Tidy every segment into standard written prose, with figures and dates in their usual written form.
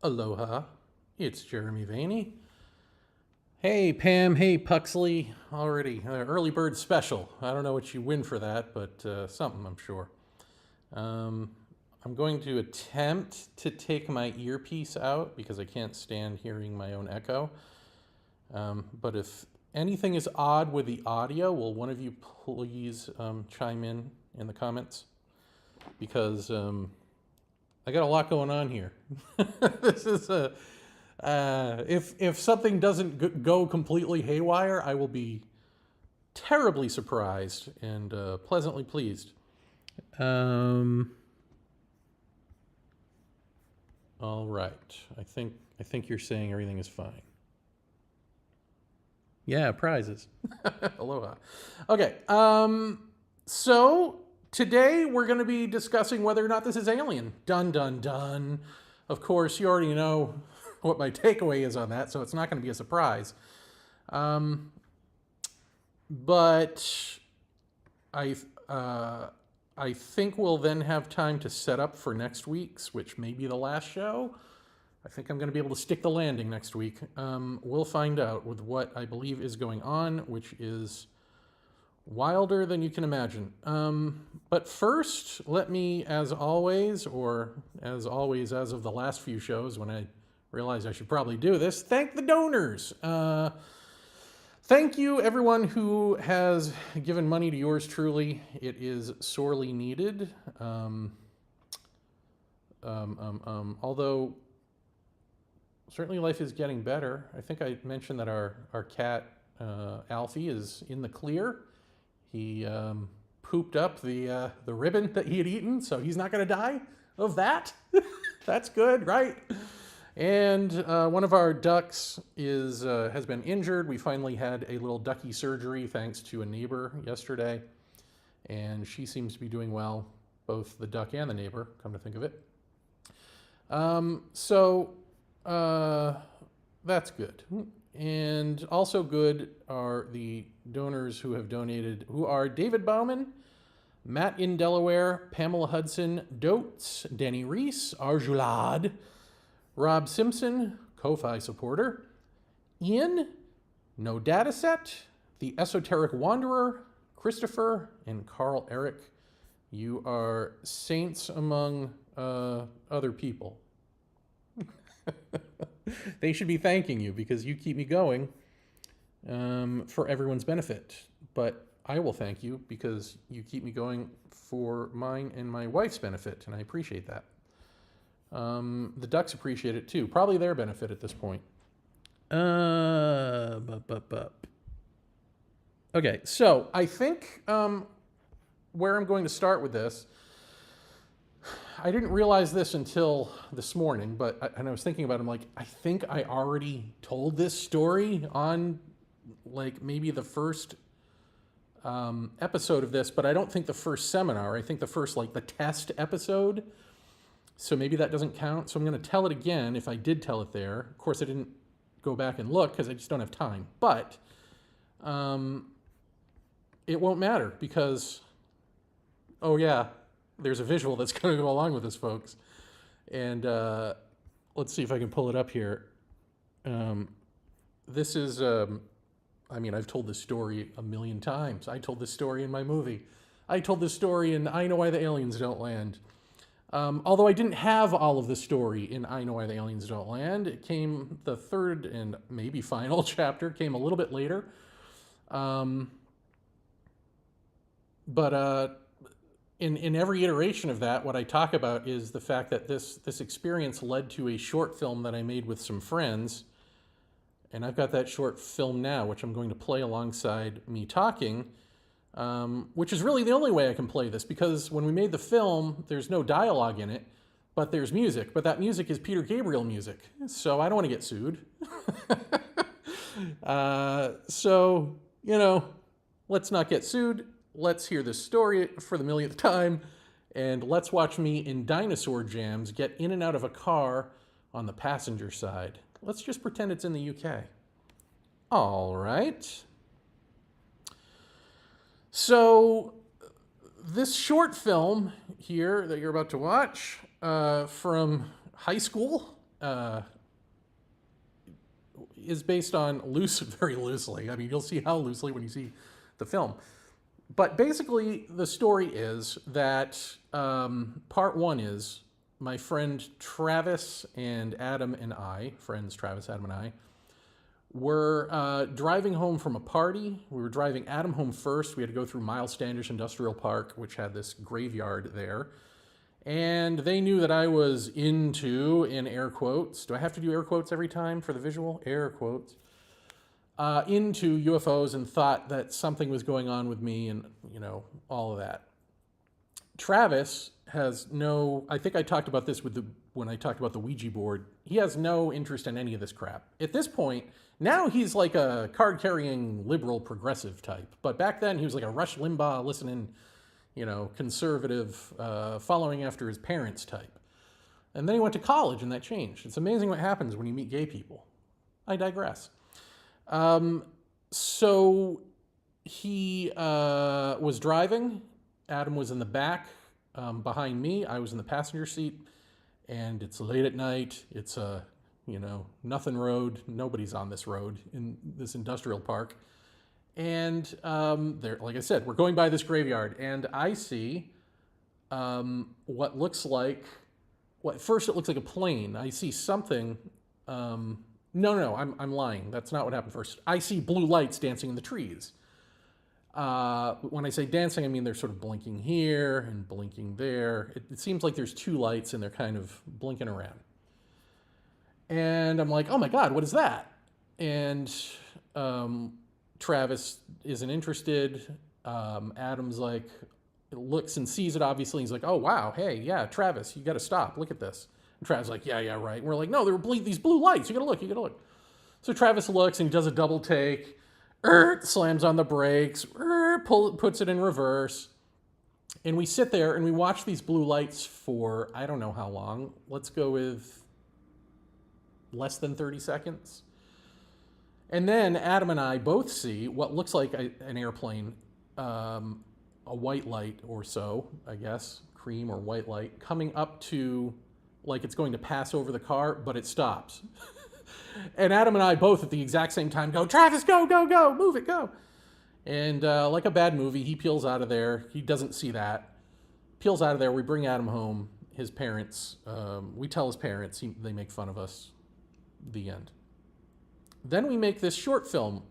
Aloha, it's Jeremy Vaeni. Hey Pam, hey Puxley, already early bird special. I don't know what you win for that, but something I'm sure. I'm going to attempt to take my earpiece out because I can't stand hearing my own echo. But if anything is odd with the audio, will one of you please chime in the comments? Because I got a lot going on here. This is a if something doesn't go completely haywire, I will be terribly surprised and pleasantly pleased. All right. I think you're saying everything is fine. Yeah, prizes. Aloha. Okay. So today we're going to be discussing whether or not this is alien. Dun dun dun. Of course, you already know what my takeaway is on that, so it's not going to be a surprise. But I think we'll then have time to set up for next week's, which may be the last show. I think I'm going to be able to stick the landing next week. We'll find out with what I believe is going on, which is wilder than you can imagine. But first, let me, as always as of the last few shows when I realized I should probably do this, thank the donors. Thank you, everyone who has given money to yours truly. It is sorely needed. Although certainly life is getting better. I think I mentioned that our cat, Alfie, is in the clear. He pooped up the ribbon that he had eaten, so he's not going to die of that. That's good, right? And one of our ducks has been injured. We finally had a little ducky surgery thanks to a neighbor yesterday, and she seems to be doing well, both the duck and the neighbor, come to think of it. That's good. And also good are the donors who have donated, who are David Bauman, Matt in Delaware, Pamela Hudson, Dotes, Denny Reese, Arjulad, Rob Simpson, Ko-Fi supporter, Ian, No Dataset, The Esoteric Wanderer, Christopher, and Carl Eric. You are saints among other people. They should be thanking you because you keep me going for everyone's benefit. But I will thank you because you keep me going for mine and my wife's benefit, and I appreciate that. The ducks appreciate it too. Probably their benefit at this point. Okay, so I think where I'm going to start with this, I didn't realize this until this morning, and I was thinking about it, I'm like, I think I already told this story on like maybe the first episode of this, but I don't think the first seminar. I think the first, like the test episode. So maybe that doesn't count. So I'm going to tell it again if I did tell it there. Of course, I didn't go back and look because I just don't have time. But it won't matter because, oh yeah, there's a visual that's going to go along with this, folks. And let's see if I can pull it up here. This is, I've told this story a million times. I told this story in my movie. I told this story in I Know Why the Aliens Don't Land. Although I didn't have all of the story in I Know Why the Aliens Don't Land. It came, the third and maybe final chapter came a little bit later. In every iteration of that, what I talk about is the fact that this experience led to a short film that I made with some friends. And I've got that short film now, which I'm going to play alongside me talking, which is really the only way I can play this, because when we made the film, there's no dialogue in it, but there's music. But that music is Peter Gabriel music, so I don't want to get sued. So, let's not get sued. Let's hear this story for the millionth time, and let's watch me in dinosaur jams get in and out of a car on the passenger side. Let's just pretend it's in the UK. All right. So this short film here that you're about to watch from high school is based on very loosely. I mean, you'll see how loosely when you see the film. But basically, the story is that part one is my friend Travis and Adam and I, friends Travis, Adam, and I, were driving home from a party. We were driving Adam home first. We had to go through Miles Standish Industrial Park, which had this graveyard there. And they knew that I was into, in air quotes, do I have to do air quotes every time for the visual? Air quotes. Into UFOs, and thought that something was going on with me and, all of that. Travis has no, I think I talked about this when I talked about the Ouija board. He has no interest in any of this crap. At this point, now he's like a card-carrying liberal progressive type. But back then he was like a Rush Limbaugh listening, conservative, following after his parents type. And then he went to college and that changed. It's amazing what happens when you meet gay people. I digress. So he was driving. Adam was in the back behind me. I was in the passenger seat. And it's late at night. It's a, nothing road. Nobody's on this road in this industrial park. And there, like I said, we're going by this graveyard. And I see what looks like, at first it looks like a plane. I see something. No, I'm lying. That's not what happened first. I see blue lights dancing in the trees. When I say dancing, I mean they're sort of blinking here and blinking there. It seems like there's two lights and they're kind of blinking around. And I'm like, oh my God, what is that? And Travis isn't interested. Adam's like, looks and sees it obviously. He's like, oh wow, hey, yeah, Travis, you got to stop. Look at this. And Travis is like, yeah, right. And we're like, no, there were these blue lights. You got to look. So Travis looks and he does a double take. Slams on the brakes, puts it in reverse. And we sit there and we watch these blue lights for, I don't know how long. Let's go with less than 30 seconds. And then Adam and I both see what looks like an airplane, a white light or so, I guess, cream or white light, coming up to, like it's going to pass over the car, but it stops. And Adam and I both at the exact same time go, Travis, go, move it, go. And like a bad movie, he peels out of there. He doesn't see that. Peels out of there. We bring Adam home. His parents, we tell his parents. They make fun of us. The end. Then we make this short film,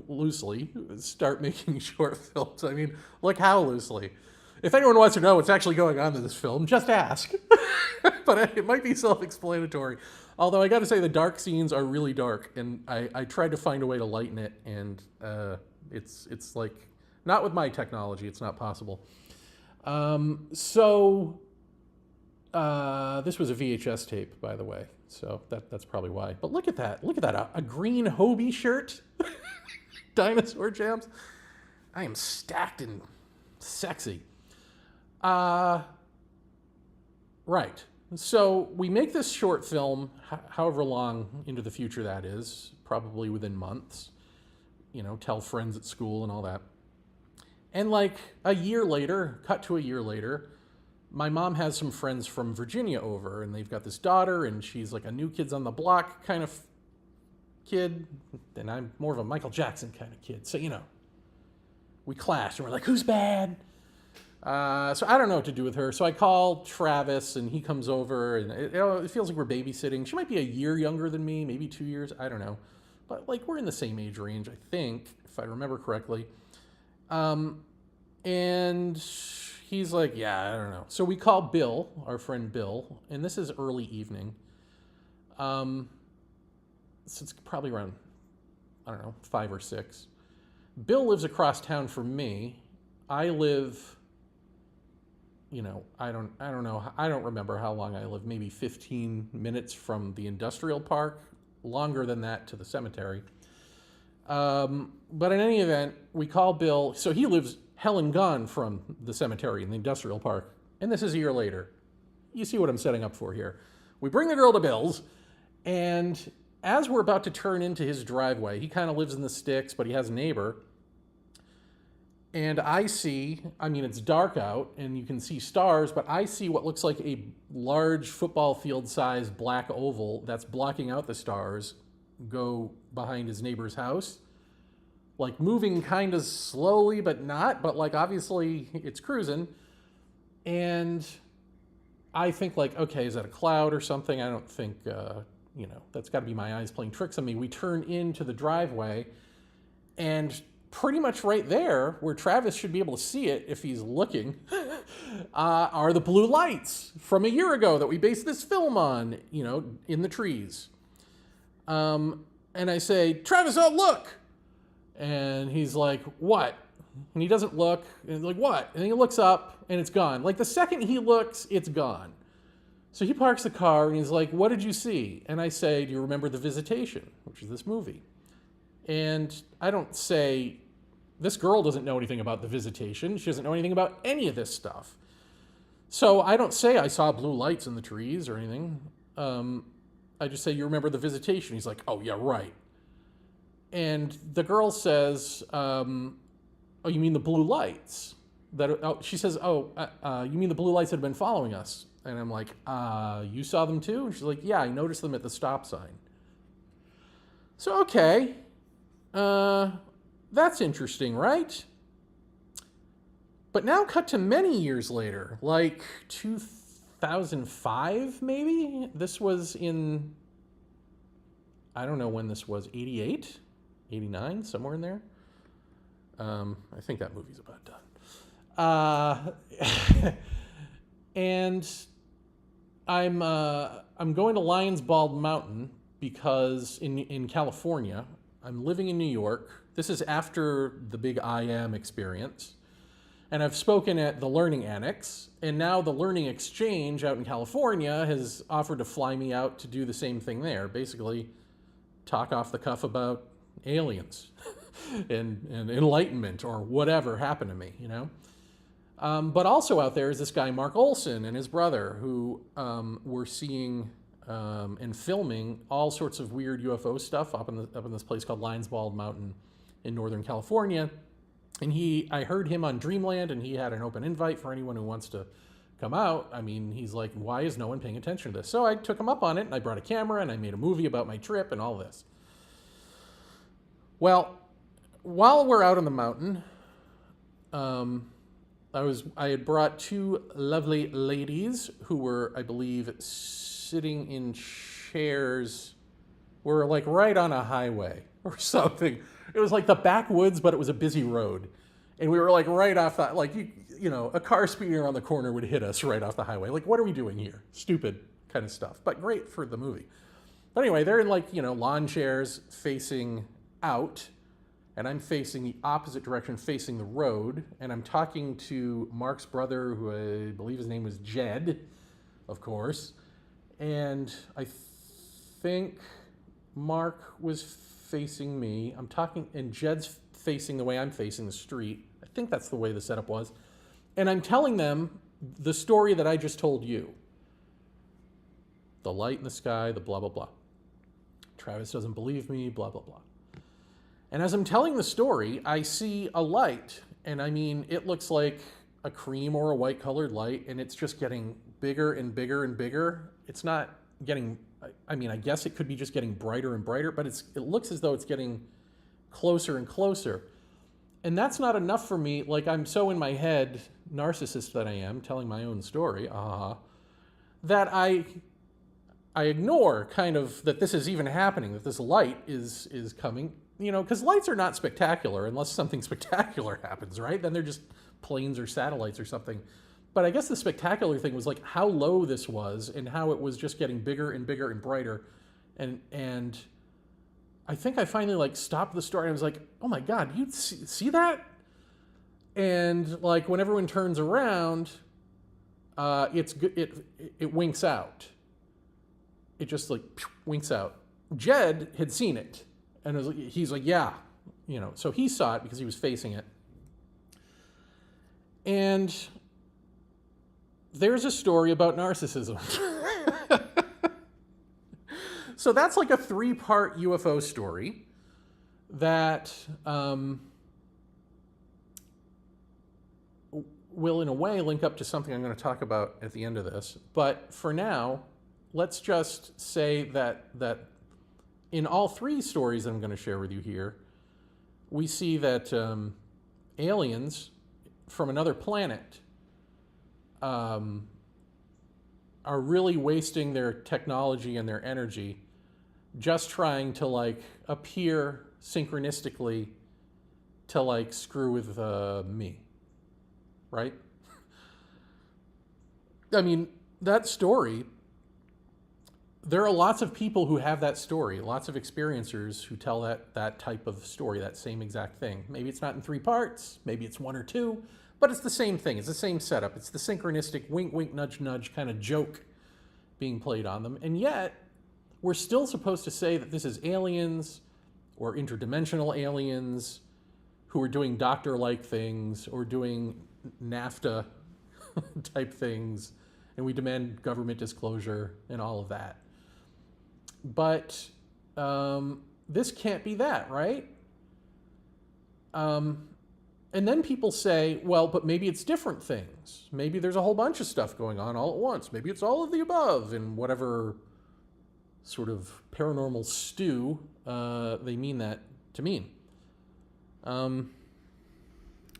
loosely. Start making short films. I mean, look how loosely. If anyone wants to know what's actually going on in this film, just ask. But it might be self-explanatory. Although I got to say the dark scenes are really dark, and I tried to find a way to lighten it, and it's like, not with my technology, it's not possible. So this was a VHS tape, by the way, so that's probably why. But look at that, a green Hobie shirt, Dinosaur Jams. I am stacked and sexy. Right. So we make this short film, however long into the future that is, probably within months, tell friends at school and all that. And like a year later, cut to a year later, my mom has some friends from Virginia over, and they've got this daughter, and she's like a new kids on the block kind of kid, and I'm more of a Michael Jackson kind of kid. So, we clash, and we're like, who's bad? So I don't know what to do with her. So I call Travis, and he comes over, and it feels like we're babysitting. She might be a year younger than me, maybe 2 years. I don't know. But like we're in the same age range, I think, if I remember correctly. And he's like, yeah, I don't know. So we call Bill, our friend Bill, and this is early evening. So it's probably around, 5 or 6. Bill lives across town from me. I live, I don't know. I don't remember how long I live. Maybe 15 minutes from the industrial park. Longer than that to the cemetery. But in any event, we call Bill. So he lives hell and gone from the cemetery in the industrial park. And this is a year later. You see what I'm setting up for here. We bring the girl to Bill's, and as we're about to turn into his driveway, he kind of lives in the sticks, but he has a neighbor. And I see, I mean, it's dark out and you can see stars, but I see what looks like a large football field sized black oval that's blocking out the stars go behind his neighbor's house. Like moving kind of slowly, but not, but like obviously it's cruising. And I think like, okay, is that a cloud or something? I don't think, that's got to be my eyes playing tricks on me. We turn into the driveway, and pretty much right there, where Travis should be able to see it if he's looking, are the blue lights from a year ago that we based this film on, in the trees. And I say, Travis, oh, look. And he's like, what? And he doesn't look. And he's like, what? And he looks up, and it's gone. Like the second he looks, it's gone. So he parks the car, and he's like, what did you see? And I say, do you remember The Visitation, which is this movie? And I don't say, this girl doesn't know anything about The Visitation. She doesn't know anything about any of this stuff. So I don't say I saw blue lights in the trees or anything. I just say, you remember The Visitation? He's like, oh, yeah, right. And the girl says, oh, you mean the blue lights? She says, you mean the blue lights that have been following us? And I'm like, you saw them too? And she's like, yeah, I noticed them at the stop sign. So, okay. That's interesting, right? But now cut to many years later, like 2005, maybe? This was in, I don't know when this was, 88, 89, somewhere in there. I think that movie's about done. And I'm going to Lions Bald Mountain because in California, I'm living in New York. This is after the big I Am experience. And I've spoken at the Learning Annex, and now the Learning Exchange out in California has offered to fly me out to do the same thing there. Basically, talk off the cuff about aliens and enlightenment or whatever happened to me, But also out there is this guy, Mark Olson, and his brother, who were seeing and filming all sorts of weird UFO stuff up in this place called Lions Bald Mountain in Northern California. And I heard him on Dreamland, and he had an open invite for anyone who wants to come out. I mean, he's like, why is no one paying attention to this? So I took him up on it, and I brought a camera, and I made a movie about my trip and all this. Well, while we're out on the mountain, I had brought two lovely ladies who were, I believe, sitting in chairs. We're like right on a highway or something. It was like the backwoods, but it was a busy road. And we were like right off that, like, a car speeding around the corner would hit us right off the highway. Like, what are we doing here? Stupid kind of stuff, but great for the movie. But anyway, they're in like, lawn chairs facing out, and I'm facing the opposite direction, facing the road. And I'm talking to Mark's brother, who I believe his name was Jed, of course. And I think Mark was facing me. I'm talking, and Jed's facing the way I'm facing the street. I think that's the way the setup was. And I'm telling them the story that I just told you. The light in the sky, the blah, blah, blah. Travis doesn't believe me, blah, blah, blah. And as I'm telling the story, I see a light. And I mean, it looks like a cream or a white colored light, and it's just getting bigger and bigger and bigger. It's not getting, I mean, I guess it could be just getting brighter and brighter, but it looks as though it's getting closer and closer. And that's not enough for me. Like, I'm so in my head, narcissist that I am, telling my own story, that I ignore kind of that this is even happening, that this light is coming, because lights are not spectacular unless something spectacular happens, right? Then they're just planes or satellites or something. But I guess the spectacular thing was like how low this was and how it was just getting bigger and bigger and brighter. And I think I finally like stopped the story. I was like, oh my God, you see that? And like when everyone turns around, it winks out. It just like winks out. Jed had seen it, and he's like, yeah, so he saw it because he was facing it. And there's a story about narcissism. So that's like a 3-part UFO story that will, in a way, link up to something I'm going to talk about at the end of this. But for now, let's just say that in all three stories that I'm going to share with you here, we see that aliens from another planet are really wasting their technology and their energy just trying to like appear synchronistically to like screw with me, right? I mean, that story, there are lots of people who have that story, lots of experiencers who tell that type of story, that same exact thing. Maybe it's not in 3 parts, maybe it's 1 or 2, but it's the same thing. It's the same setup. It's the synchronistic wink, wink, nudge, nudge kind of joke being played on them. And yet, we're still supposed to say that this is aliens or interdimensional aliens who are doing doctor-like things or doing NAFTA type things, and we demand government disclosure and all of that. But this can't be that, right? And then people say, well, but maybe it's different things. Maybe there's a whole bunch of stuff going on all at once. Maybe it's all of the above in whatever sort of paranormal stew they mean that to mean. Let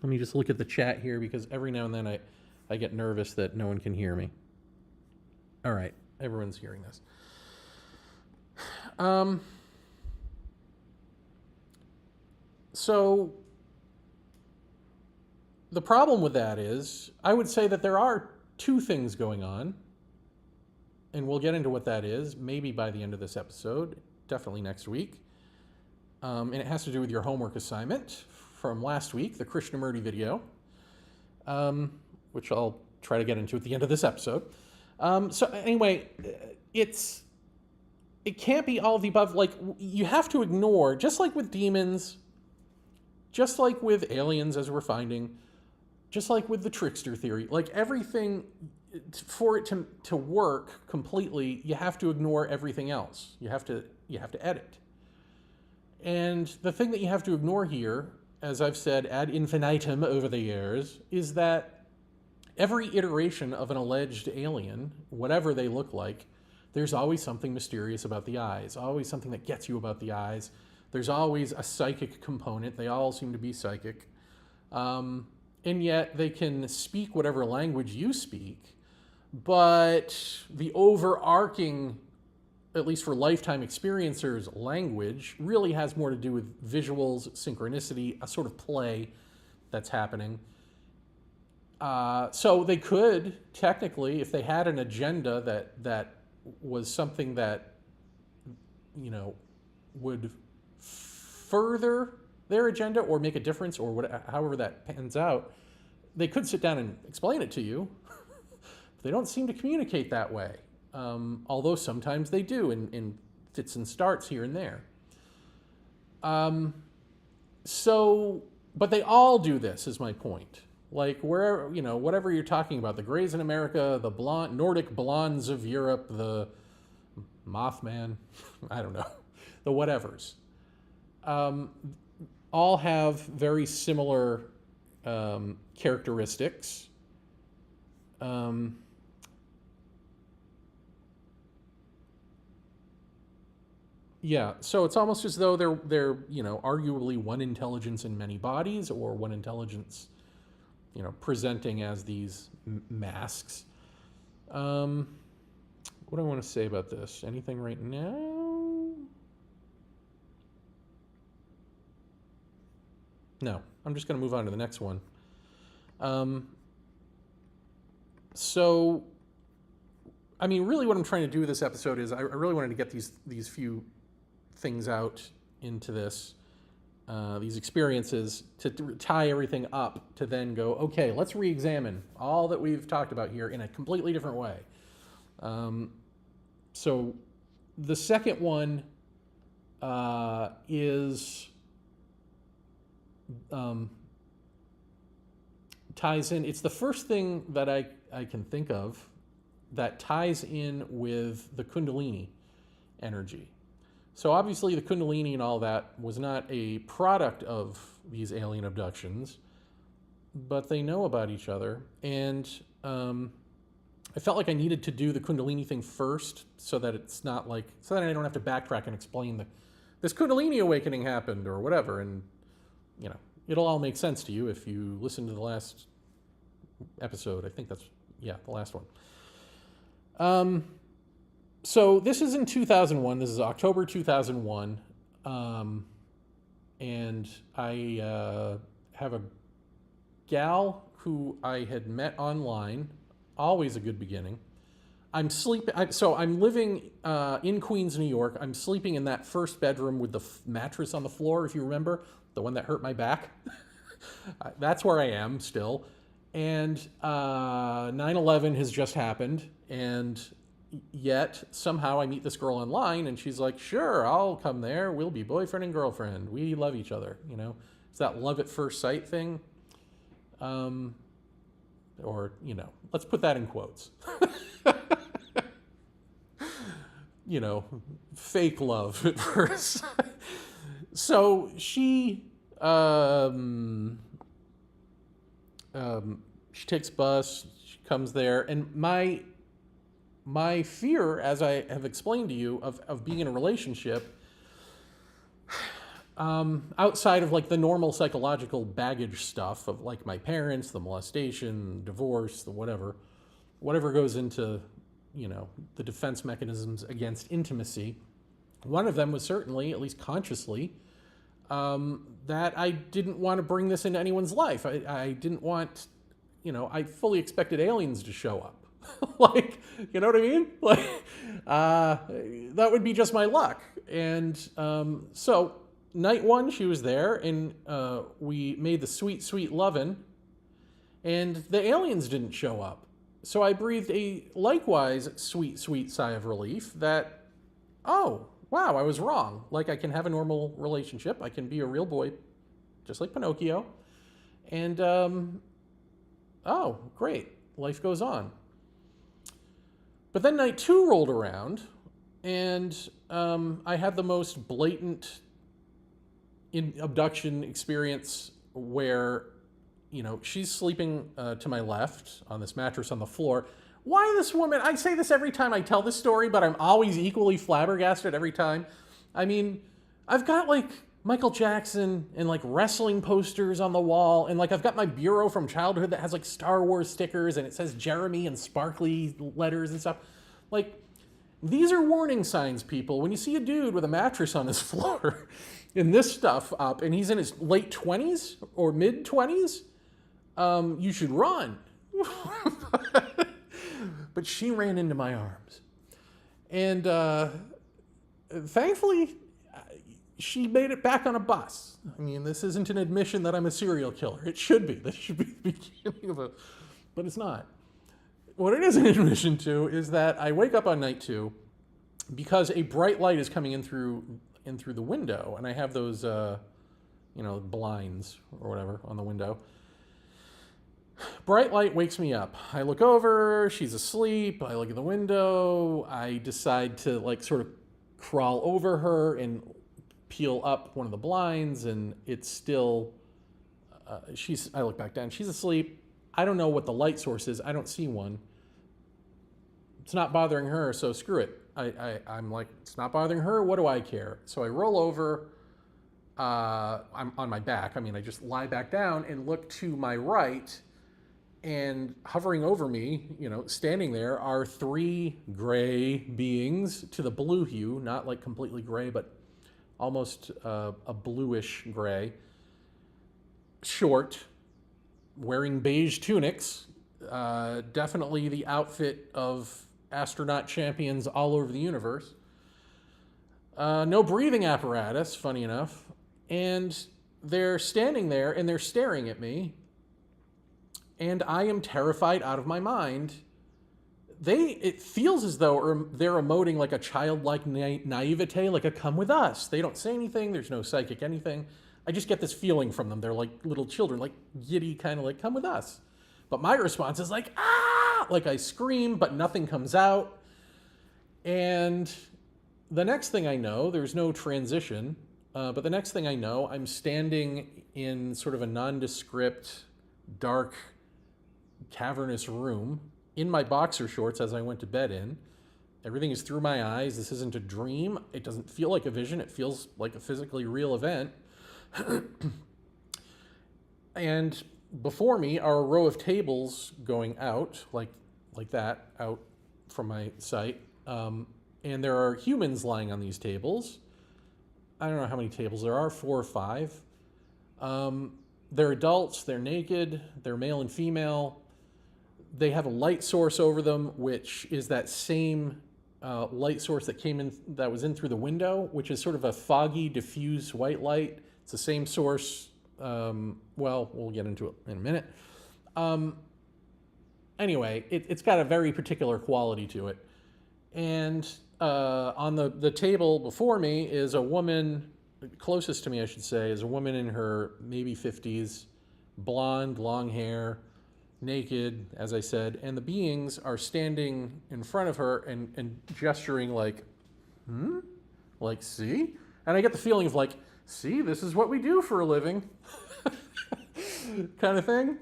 me just look at the chat here because every now and then I get nervous that no one can hear me. All right, everyone's hearing this. So the problem with that is, I would say that there are 2 things going on, and we'll get into what that is, maybe by the end of this episode, definitely next week. And it has to do with your homework assignment from last week, the Krishnamurti video, which I'll try to get into at the end of this episode. So anyway, it can't be all of the above. Like, you have to ignore, just like with demons, just like with aliens as we're finding, just like with the trickster theory, like everything, for it to work completely, you have to ignore everything else. You have to edit. And the thing that you have to ignore here, as I've said ad infinitum over the years, is that every iteration of an alleged alien, whatever they look like, there's always something mysterious about the eyes, always something that gets you about the eyes. There's always a psychic component. They all seem to be psychic. And yet they can speak whatever language you speak, but the overarching, at least for lifetime experiencers, language really has more to do with visuals, synchronicity, a sort of play that's happening. So they could, technically, if they had an agenda that was something that, would further their agenda or make a difference or however that pans out, they could sit down and explain it to you. They don't seem to communicate that way, although sometimes they do in fits and starts here and there. But they all do this, is my point. Like, wherever, whatever you're talking about, the Greys in America, the Nordic blondes of Europe, the Mothman, I don't know, the whatevers, all have very similar characteristics. Yeah, so it's almost as though they're arguably one intelligence in many bodies, or one intelligence, presenting as these masks. What do I want to say about this? Anything right now? No, I'm just going to move on to the next one. So, I mean, really what I'm trying to do with this episode is I really wanted to get these few things out into this, these experiences, to tie everything up, to then go, okay, let's re-examine all that we've talked about here in a completely different way. So the second one is ties in. It's the first thing that I can think of that ties in with the Kundalini energy. So obviously the Kundalini and all that was not a product of these alien abductions. but they know about each other. And I felt like I needed to do the Kundalini thing first so that it's not like, so that I don't have to backtrack and explain that this Kundalini awakening happened or whatever. And, you know, it'll all make sense to you if you listen to the last episode. I think that's, yeah, the last one. So this is in 2001. This is October 2001. And I have a gal who I had met online. Always a good beginning. I'm sleeping. So I'm living in Queens, New York. I'm sleeping in that first bedroom with the mattress on the floor, if you remember, the one that hurt my back. That's where I am still. And 9/11 has just happened, and yet somehow I meet this girl online, and she's like, "Sure, I'll come there. We'll be boyfriend and girlfriend. We love each other." You know, it's that love at first sight thing. Or, you know, let's put that in quotes. You know, fake love at first. So she takes bus, she comes there, and my fear, as I have explained to you, of being in a relationship, outside of like the normal psychological baggage stuff of like my parents, the molestation, divorce, the whatever goes into, you know, the defense mechanisms against intimacy. One of them was certainly, at least consciously, that I didn't want to bring this into anyone's life. I didn't want, you know, I fully expected aliens to show up. Like, you know what I mean? Like, that would be just my luck. And so night one, she was there, and we made the sweet, sweet lovin', and the aliens didn't show up. So I breathed a likewise sweet, sweet sigh of relief that, oh, wow, I was wrong. Like, I can have a normal relationship. I can be a real boy, just like Pinocchio. And, oh, great. Life goes on. But then night two rolled around, and I had the most blatant abduction experience where, you know, she's sleeping to my left on this mattress on the floor. Why this woman? I say this every time I tell this story, but I'm always equally flabbergasted every time. I mean, I've got like Michael Jackson and like wrestling posters on the wall, and like I've got my bureau from childhood that has like Star Wars stickers, and it says Jeremy and sparkly letters and stuff. Like, these are warning signs, people. When you see a dude with a mattress on his floor and this stuff up, and he's in his late 20s or mid 20s, you should run. But she ran into my arms. And thankfully, she made it back on a bus. I mean, this isn't an admission that I'm a serial killer. It should be. This should be the beginning of a... But it's not. What it is an admission to is that I wake up on night two because a bright light is coming in through the window, and I have those, you know, blinds or whatever on the window. Bright light wakes me up. I look over, she's asleep. I look at the window. I decide to like sort of crawl over her and peel up one of the blinds, and it's still, I look back down. She's asleep. I don't know what the light source is. I don't see one. It's not bothering her, so screw it. I'm like, it's not bothering her. What do I care? So I roll over. I'm on my back. I mean, I just lie back down and look to my right, and hovering over me, you know, standing there are three gray beings to the blue hue, not like completely gray, but almost a bluish gray. Short, wearing beige tunics, definitely the outfit of astronaut champions all over the universe. No breathing apparatus, funny enough. And they're standing there and they're staring at me. And I am terrified out of my mind. It feels as though they're emoting like a childlike naivete, like a come with us. They don't say anything. There's no psychic anything. I just get this feeling from them. They're like little children, like giddy, kind of like, come with us. But my response is like, ah! Like I scream, but nothing comes out. And the next thing I know, there's no transition, but the next thing I know, I'm standing in sort of a nondescript dark, cavernous room in my boxer shorts as I went to bed in. Everything is through my eyes. This isn't a dream. It doesn't feel like a vision. It feels like a physically real event. And before me are a row of tables going out, like that, out from my sight. And there are humans lying on these tables. I don't know how many tables there are, 4 or 5. They're adults, they're naked, they're male and female. They have a light source over them, which is that same light source that was in through the window, which is sort of a foggy, diffuse white light. It's the same source. Well, we'll get into it in a minute. Anyway, it's got a very particular quality to it. And on the table before me is a woman, closest to me, I should say, is a woman in her maybe 50s, blonde, long hair, naked, as I said, and the beings are standing in front of her and gesturing like, like, see? And I get the feeling of like, see, this is what we do for a living, kind of thing.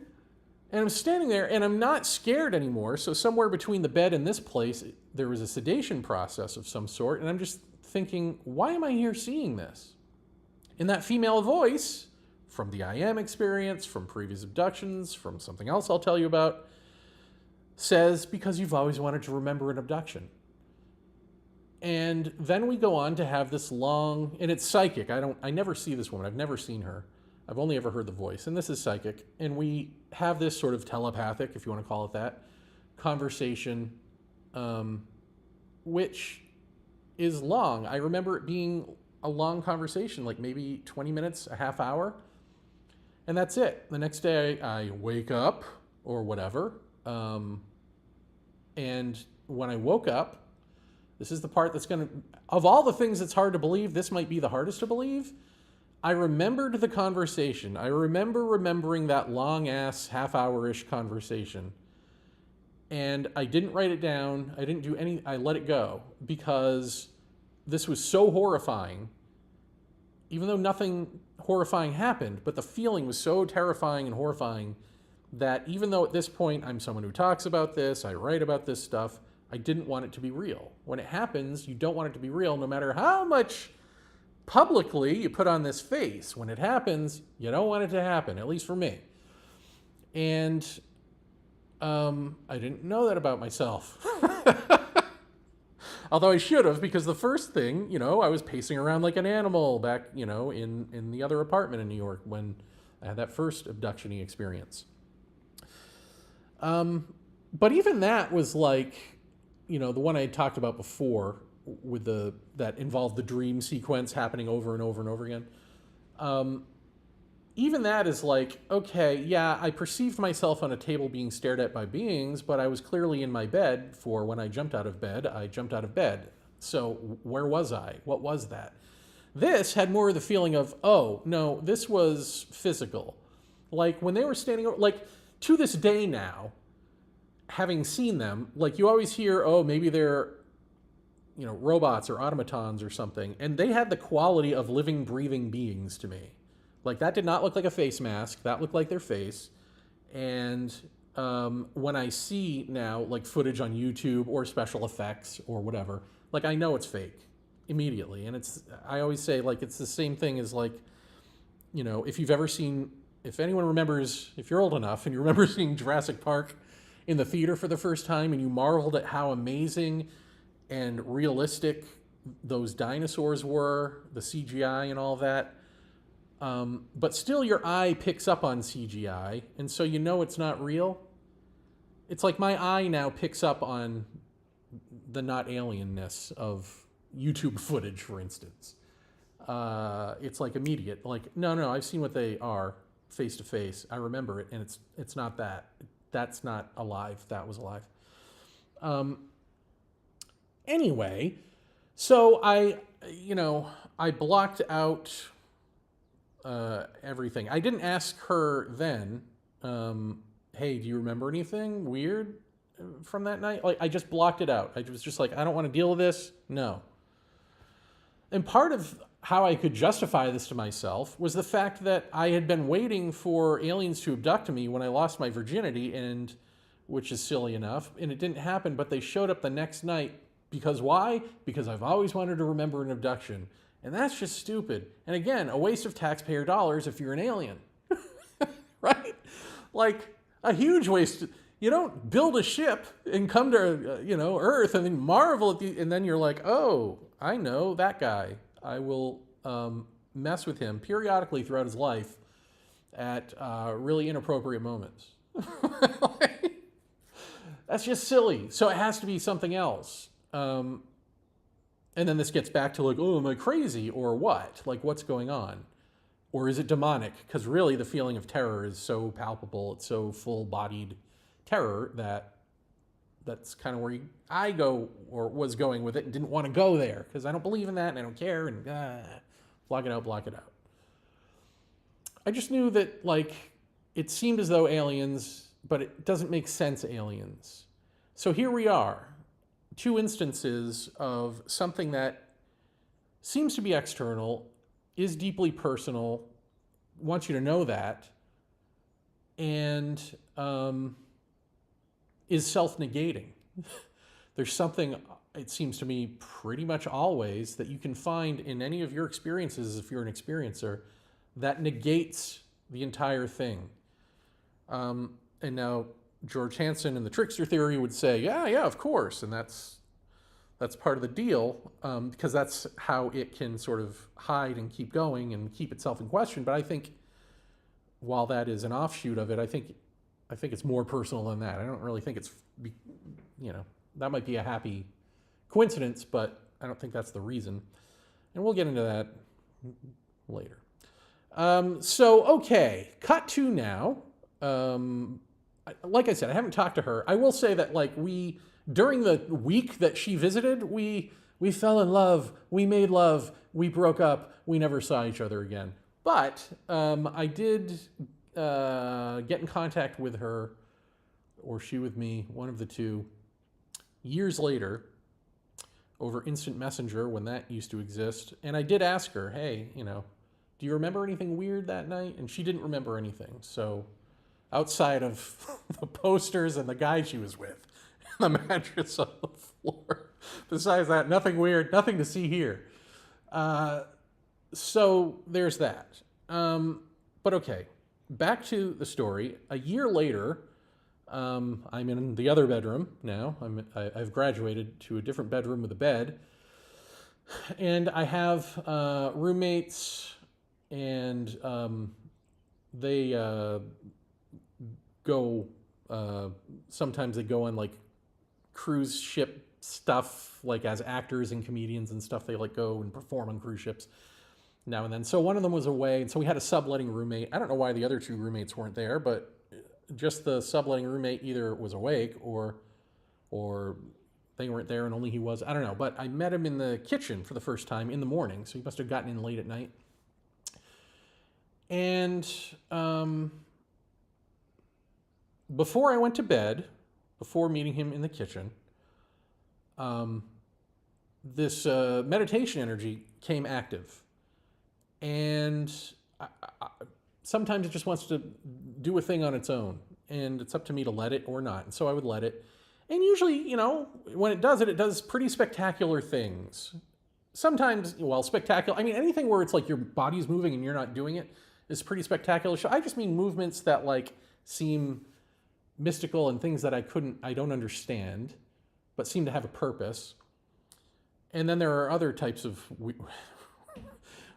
And I'm standing there and I'm not scared anymore. So somewhere between the bed and this place, there was a sedation process of some sort. And I'm just thinking, why am I here seeing this? And that female voice, from the I Am experience, from previous abductions, from something else I'll tell you about, says, because you've always wanted to remember an abduction. And then we go on to have this long, and it's psychic. I never see this woman. I've never seen her. I've only ever heard the voice, and this is psychic. And we have this sort of telepathic, if you want to call it that, conversation, which is long. I remember it being a long conversation, like maybe 20 minutes, a half hour. And that's it. The next day I wake up or whatever. And when I woke up, this is the part that's going to, of all the things that's hard to believe, this might be the hardest to believe. I remembered the conversation. I remember remembering that long-ass, half-hour-ish conversation. And I didn't write it down. I didn't do any, I let it go because this was so horrifying, even though nothing horrifying happened, but the feeling was so terrifying and horrifying that even though at this point I'm someone who talks about this, I write about this stuff, I didn't want it to be real. When it happens, you don't want it to be real, no matter how much publicly you put on this face. When it happens, you don't want it to happen, at least for me. And I didn't know that about myself. Although I should have, because the first thing, I was pacing around like an animal back, in the other apartment in New York when I had that first abduction-y experience. But even that was like, the one I had talked about before with that involved the dream sequence happening over and over and over again. Even that is like, okay, yeah, I perceived myself on a table being stared at by beings, but I was clearly in my bed for when I jumped out of bed. So where was I? What was that? This had more of the feeling of, oh, no, this was physical. Like when they were standing over, like to this day now, having seen them, like you always hear, oh, maybe they're, robots or automatons or something. And they had the quality of living, breathing beings to me. Like that did not look like a face mask. That looked like their face. And when I see now like footage on YouTube or special effects or whatever, like I know it's fake immediately. And I always say like it's the same thing as like, if anyone remembers, if you're old enough and you remember seeing Jurassic Park in the theater for the first time and you marveled at how amazing and realistic those dinosaurs were, the CGI and all that. But still your eye picks up on CGI, and so it's not real. It's like my eye now picks up on the not alienness of YouTube footage, for instance. It's like immediate. Like, no, I've seen what they are face to face. I remember it, and it's not that. That's not alive. That was alive. Anyway, so I blocked out everything. I didn't ask her then, hey, do you remember anything weird from that night? Like, I just blocked it out. I was just like, I don't want to deal with this. No. And part of how I could justify this to myself was the fact that I had been waiting for aliens to abduct me when I lost my virginity, and which is silly enough, and it didn't happen, but they showed up the next night. Because why? Because I've always wanted to remember an abduction. And that's just stupid. And again, a waste of taxpayer dollars if you're an alien. Right? Like, a huge waste. You don't build a ship and come to, Earth and then marvel at and then you're like, oh, I know that guy. I will mess with him periodically throughout his life at really inappropriate moments. That's just silly. So it has to be something else. And then this gets back to like, oh, am I crazy or what? Like, what's going on? Or is it demonic? Because really the feeling of terror is so palpable. It's so full-bodied terror that's kind of where I go or was going with it and didn't want to go there because I don't believe in that and I don't care and block it out. I just knew that, like, it seemed as though aliens, but it doesn't make sense aliens. So here we are. 2 instances of something that seems to be external, is deeply personal, wants you to know that, and is self-negating. There's something, it seems to me, pretty much always that you can find in any of your experiences, if you're an experiencer, that negates the entire thing. And now George Hansen in the trickster theory would say, yeah, of course, and that's part of the deal, because that's how it can sort of hide and keep going and keep itself in question. But I think while that is an offshoot of it, I think it's more personal than that. I don't really think it's, that might be a happy coincidence, but I don't think that's the reason. And we'll get into that later. Okay, cut to now. Like I said, I haven't talked to her. I will say that, like, during the week that she visited, we fell in love, we made love, we broke up, we never saw each other again. But I did get in contact with her, or she with me, one of the two, years later, over Instant Messenger when that used to exist. And I did ask her, hey, do you remember anything weird that night? And she didn't remember anything. So outside of the posters and the guy she was with, the mattress on the floor. Besides that, nothing weird, nothing to see here. So there's that. But okay, back to the story. A year later, I'm in the other bedroom now. I've graduated to a different bedroom with a bed. And I have roommates, and they go, sometimes they go on like cruise ship stuff, like as actors and comedians and stuff. They like go and perform on cruise ships now and then. So one of them was away, and so we had a subletting roommate. I don't know why the other 2 roommates weren't there, but just the subletting roommate either was awake or they weren't there and only he was. I don't know, but I met him in the kitchen for the first time in the morning, so he must have gotten in late at night. And before I went to bed, before meeting him in the kitchen, this meditation energy came active. And sometimes it just wants to do a thing on its own. And it's up to me to let it or not. And so I would let it. And usually, when it does pretty spectacular things. Sometimes, spectacular, anything where it's like your body's moving and you're not doing it is pretty spectacular. So I just mean movements that like seem mystical and things that I don't understand, but seem to have a purpose. And then there are other types of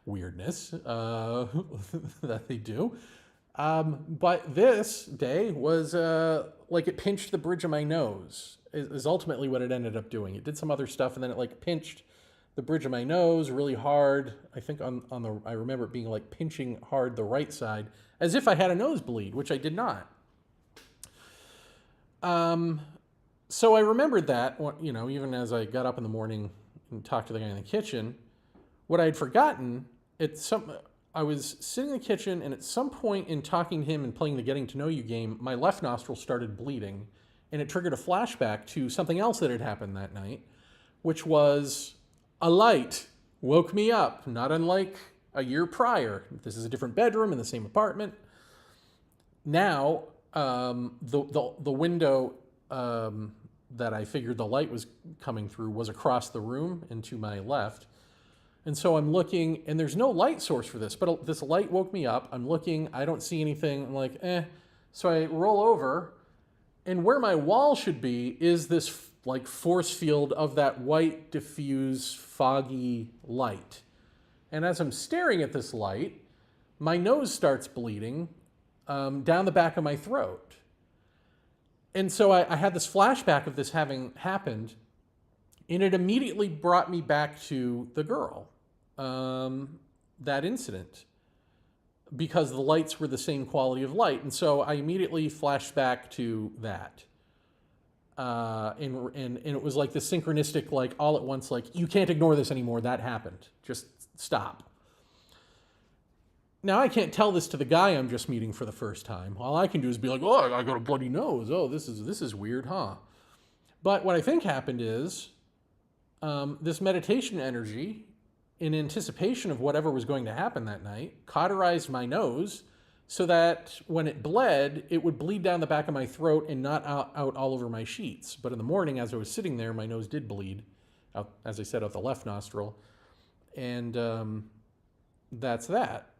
weirdness that they do. But this day was like it pinched the bridge of my nose, is ultimately what it ended up doing. It did some other stuff, and then it like pinched the bridge of my nose really hard. I think I remember it being like pinching hard the right side, as if I had a nosebleed, which I did not. So I remembered that, even as I got up in the morning and talked to the guy in the kitchen. What I had forgotten, I was sitting in the kitchen, and at some point in talking to him and playing the getting to know you game, my left nostril started bleeding, and it triggered a flashback to something else that had happened that night, which was a light woke me up, not unlike a year prior. This is a different bedroom in the same apartment. Now, the window that I figured the light was coming through was across the room and to my left. And so I'm looking, and there's no light source for this, but this light woke me up. I'm looking, I don't see anything. I'm like, eh. So I roll over, and where my wall should be is this like force field of that white, diffuse, foggy light. And as I'm staring at this light, my nose starts bleeding down the back of my throat. And so I had this flashback of this having happened, and it immediately brought me back to the girl, that incident, because the lights were the same quality of light. And so I immediately flashed back to that. And it was like this synchronistic, like all at once, like, you can't ignore this anymore. That happened. Just stop. Now I can't tell this to the guy I'm just meeting for the first time. All I can do is be like, oh, I got a bloody nose. Oh, this is weird, huh? But what I think happened is this meditation energy, in anticipation of whatever was going to happen that night, cauterized my nose so that when it bled, it would bleed down the back of my throat and not out all over my sheets. But in the morning, as I was sitting there, my nose did bleed, out, as I said, out the left nostril. And that's that.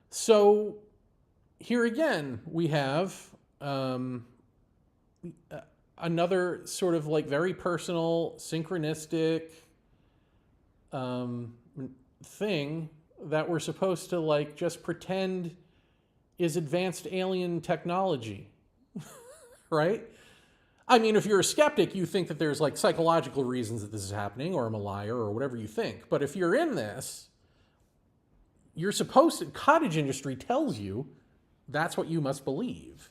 So here again, we have another sort of like very personal, synchronistic thing that we're supposed to like just pretend is advanced alien technology, right? I mean, if you're a skeptic, you think that there's like psychological reasons that this is happening, or I'm a liar, or whatever you think. But if you're in this, you're supposed to, cottage industry tells you that's what you must believe.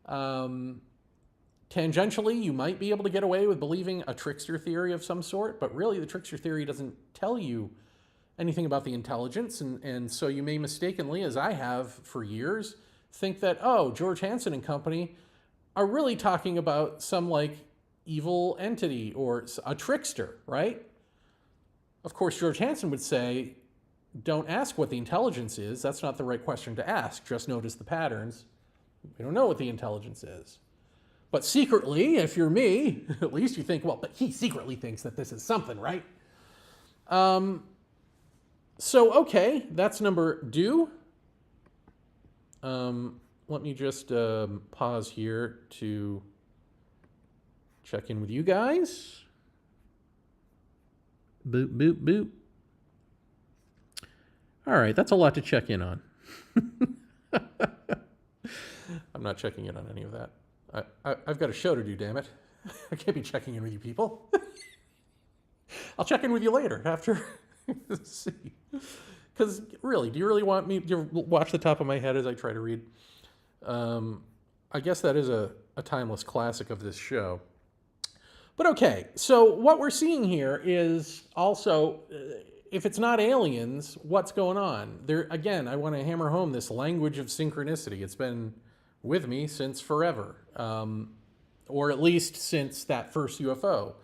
Tangentially, you might be able to get away with believing a trickster theory of some sort, but really the trickster theory doesn't tell you anything about the intelligence, and so you may mistakenly, as I have for years, think that, oh, George Hansen and company are really talking about some like evil entity or a trickster, right? Of course, George Hansen would say, don't ask what the intelligence is. That's not the right question to ask. Just notice the patterns. We don't know what the intelligence is. But secretly, if you're me, at least you think, well, but he secretly thinks that this is something, right? So, okay, that's number two. Let me just pause here to check in with you guys. Boop, boop, boop. All right, that's a lot to check in on. I'm not checking in on any of that. I've got a show to do, damn it. I can't be checking in with you people. I'll check in with you later after. See. Because really, do you really want me to watch the top of my head as I try to read? I guess that is a timeless classic of this show. But okay, so what we're seeing here is also, if it's not aliens, what's going on? There again, I want to hammer home this language of synchronicity. It's been with me since forever, or at least since that first UFO.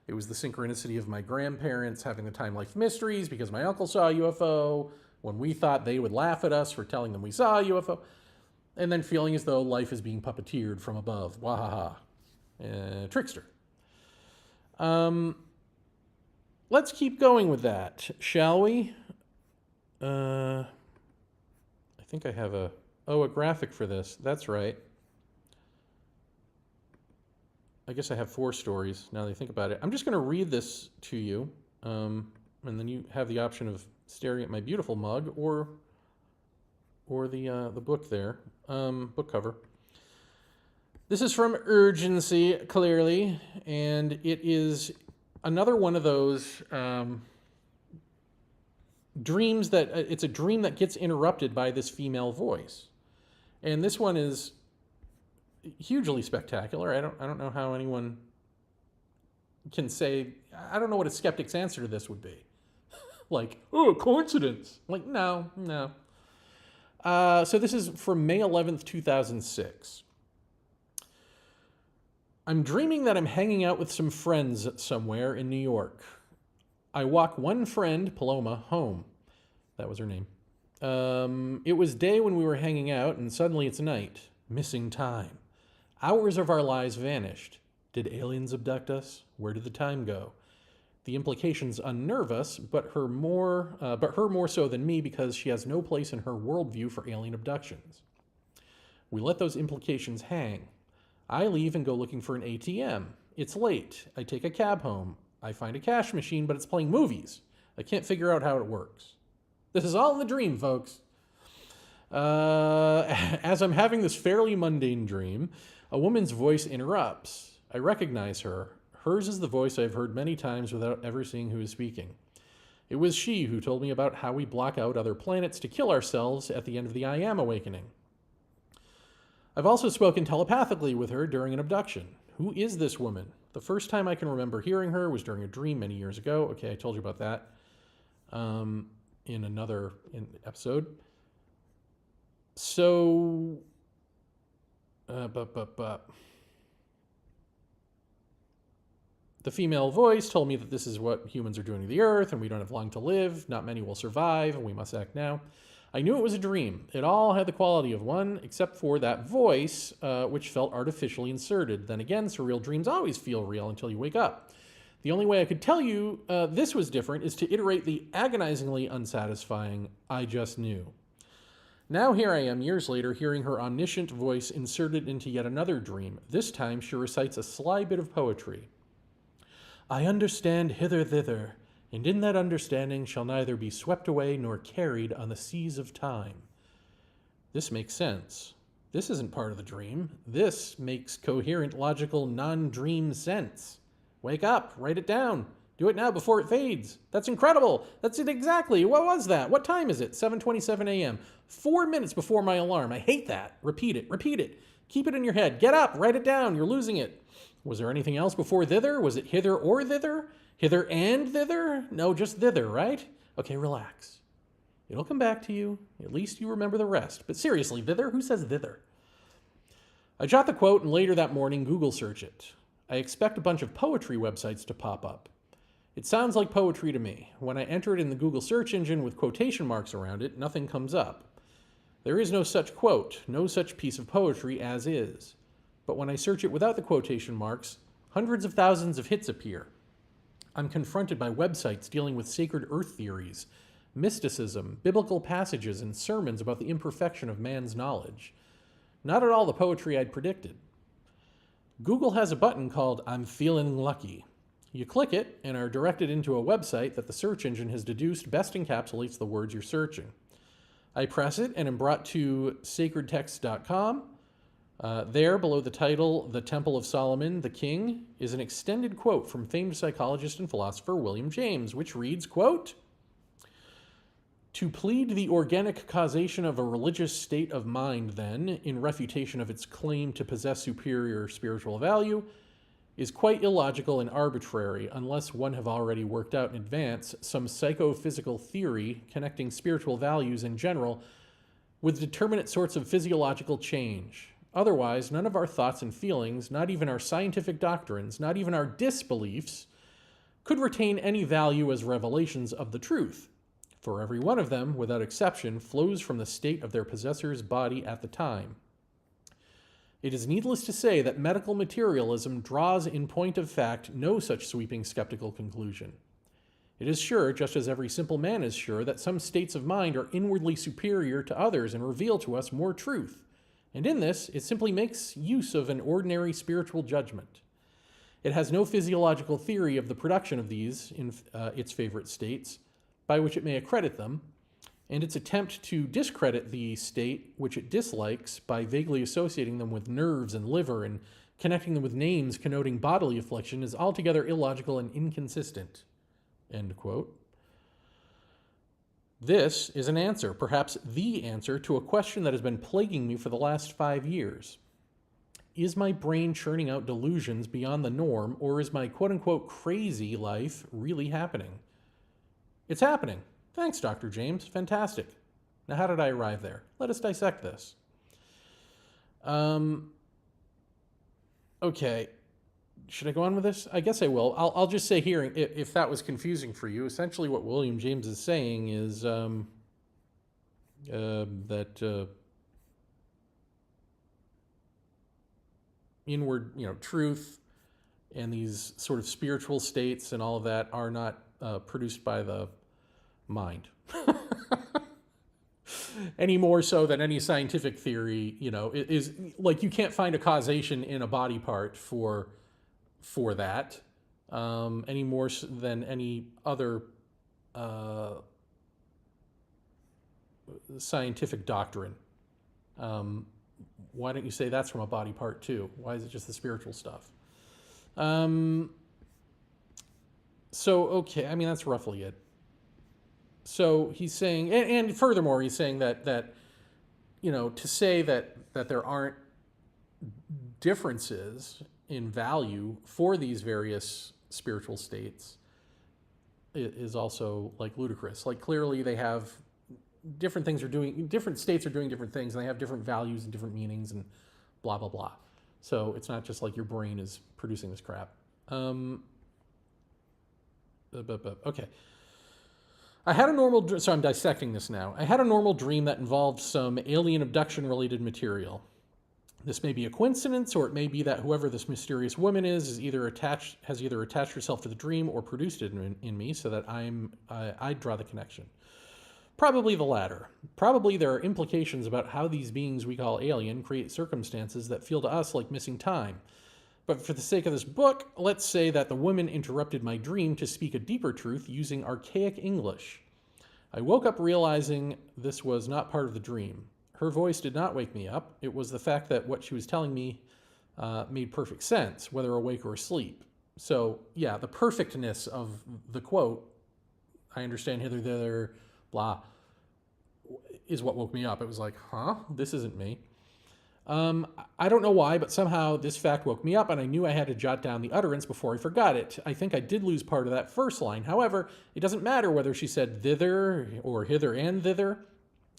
It was the synchronicity of my grandparents having the Time Life Mysteries because my uncle saw a UFO when we thought they would laugh at us for telling them we saw a UFO, and then feeling as though life is being puppeteered from above. Wahaha. Trickster. Let's keep going with that, shall we? I think I have a graphic for this. That's right. I guess I have 4 stories now that I think about it. I'm just going to read this to you, and then you have the option of staring at my beautiful mug or the book there, book cover. This is from Urgency, clearly, and it is another one of those dreams that it's a dream that gets interrupted by this female voice, and this one is hugely spectacular. I don't know how anyone can say. I don't know what a skeptic's answer to this would be. Like, oh, coincidence. Like, no. So this is from May 11th, 2006. I'm dreaming that I'm hanging out with some friends somewhere in New York. I walk one friend, Paloma, home. That was her name. It was day when we were hanging out, and suddenly it's night. Missing time. Hours of our lives vanished. Did aliens abduct us? Where did the time go? The implications unnerve us, but her more so than me, because she has no place in her worldview for alien abductions. We let those implications hang. I leave and go looking for an ATM. It's late. I take a cab home. I find a cash machine, but it's playing movies. I can't figure out how it works. This is all in the dream, folks. As I'm having this fairly mundane dream, a woman's voice interrupts. I recognize her. Hers is the voice I've heard many times without ever seeing who is speaking. It was she who told me about how we block out other planets to kill ourselves at the end of the I Am awakening. I've also spoken telepathically with her during an abduction. Who is this woman? The first time I can remember hearing her was during a dream many years ago. Okay, I told you about that in another episode. So, the female voice told me that this is what humans are doing to the earth, and we don't have long to live. Not many will survive, and we must act now. I knew it was a dream. It all had the quality of one, except for that voice, which felt artificially inserted. Then again, surreal dreams always feel real until you wake up. The only way I could tell you this was different is to iterate the agonizingly unsatisfying "I just knew." Now here I am years later hearing her omniscient voice inserted into yet another dream. This time she recites a sly bit of poetry. I understand hither thither, and in that understanding shall neither be swept away nor carried on the seas of time. This makes sense. This isn't part of the dream. This makes coherent, logical, non-dream sense. Wake up, write it down. Do it now before it fades. That's incredible. That's it exactly. What was that? What time is it? 7:27 a.m. 4 minutes before my alarm. I hate that. Repeat it. Repeat it. Keep it in your head. Get up. Write it down. You're losing it. Was there anything else before thither? Was it hither or thither? Hither and thither? No, just thither, right? Okay, relax. It'll come back to you. At least you remember the rest. But seriously, thither? Who says thither? I jot the quote and later that morning Google search it. I expect a bunch of poetry websites to pop up. It sounds like poetry to me. When I enter it in the Google search engine with quotation marks around it, nothing comes up. There is no such quote, no such piece of poetry as is. But when I search it without the quotation marks, hundreds of thousands of hits appear. I'm confronted by websites dealing with sacred earth theories, mysticism, biblical passages, and sermons about the imperfection of man's knowledge. Not at all the poetry I'd predicted. Google has a button called I'm Feeling Lucky. You click it and are directed into a website that the search engine has deduced best encapsulates the words you're searching. I press it and am brought to sacredtext.com. There, below the title, The Temple of Solomon, the King, is an extended quote from famed psychologist and philosopher William James, which reads, quote, "To plead the organic causation of a religious state of mind, then, in refutation of its claim to possess superior spiritual value, is quite illogical and arbitrary unless one have already worked out in advance some psychophysical theory connecting spiritual values in general with determinate sorts of physiological change. Otherwise, none of our thoughts and feelings, not even our scientific doctrines, not even our disbeliefs, could retain any value as revelations of the truth, for every one of them, without exception, flows from the state of their possessor's body at the time. It is needless to say that medical materialism draws in point of fact no such sweeping skeptical conclusion. It is sure, just as every simple man is sure, that some states of mind are inwardly superior to others and reveal to us more truth. And in this, it simply makes use of an ordinary spiritual judgment. It has no physiological theory of the production of these in its favorite states, by which it may accredit them, and its attempt to discredit the state which it dislikes by vaguely associating them with nerves and liver and connecting them with names connoting bodily affliction is altogether illogical and inconsistent." End quote. This is an answer, perhaps the answer, to a question that has been plaguing me for the last 5 years. Is my brain churning out delusions beyond the norm, or is my quote-unquote crazy life really happening? It's happening. Thanks, Dr. James. Fantastic. Now, how did I arrive there? Let us dissect this. Okay. should I go on with this? I guess I will. I'll just say here, if that was confusing for you, essentially what William James is saying is that inward, truth and these sort of spiritual states and all of that are not produced by the mind. Any more so than any scientific theory, is like you can't find a causation in a body part for that, any more than any other scientific doctrine. Why don't you say that's from a body part too? Why is it just the spiritual stuff? Okay, I mean, that's roughly it. So he's saying, and furthermore, he's saying that to say that there aren't differences in value for these various spiritual states is also like ludicrous. Like clearly they have different states are doing different things, and they have different values and different meanings and blah, blah, blah. So it's not just like your brain is producing this crap. Okay. So I'm dissecting this now. I had a normal dream that involved some alien abduction related material. This may be a coincidence, or it may be that whoever this mysterious woman has either attached herself to the dream or produced it in me, so that I draw the connection. Probably the latter. Probably there are implications about how these beings we call alien create circumstances that feel to us like missing time. But for the sake of this book, let's say that the woman interrupted my dream to speak a deeper truth using archaic English. I woke up realizing this was not part of the dream. Her voice did not wake me up. It was the fact that what she was telling me made perfect sense, whether awake or asleep. So, yeah, the perfectness of the quote, I understand hither, thither, blah, is what woke me up. It was like, this isn't me. I don't know why, but somehow this fact woke me up, and I knew I had to jot down the utterance before I forgot it. I think I did lose part of that first line. However, it doesn't matter whether she said thither or hither and thither.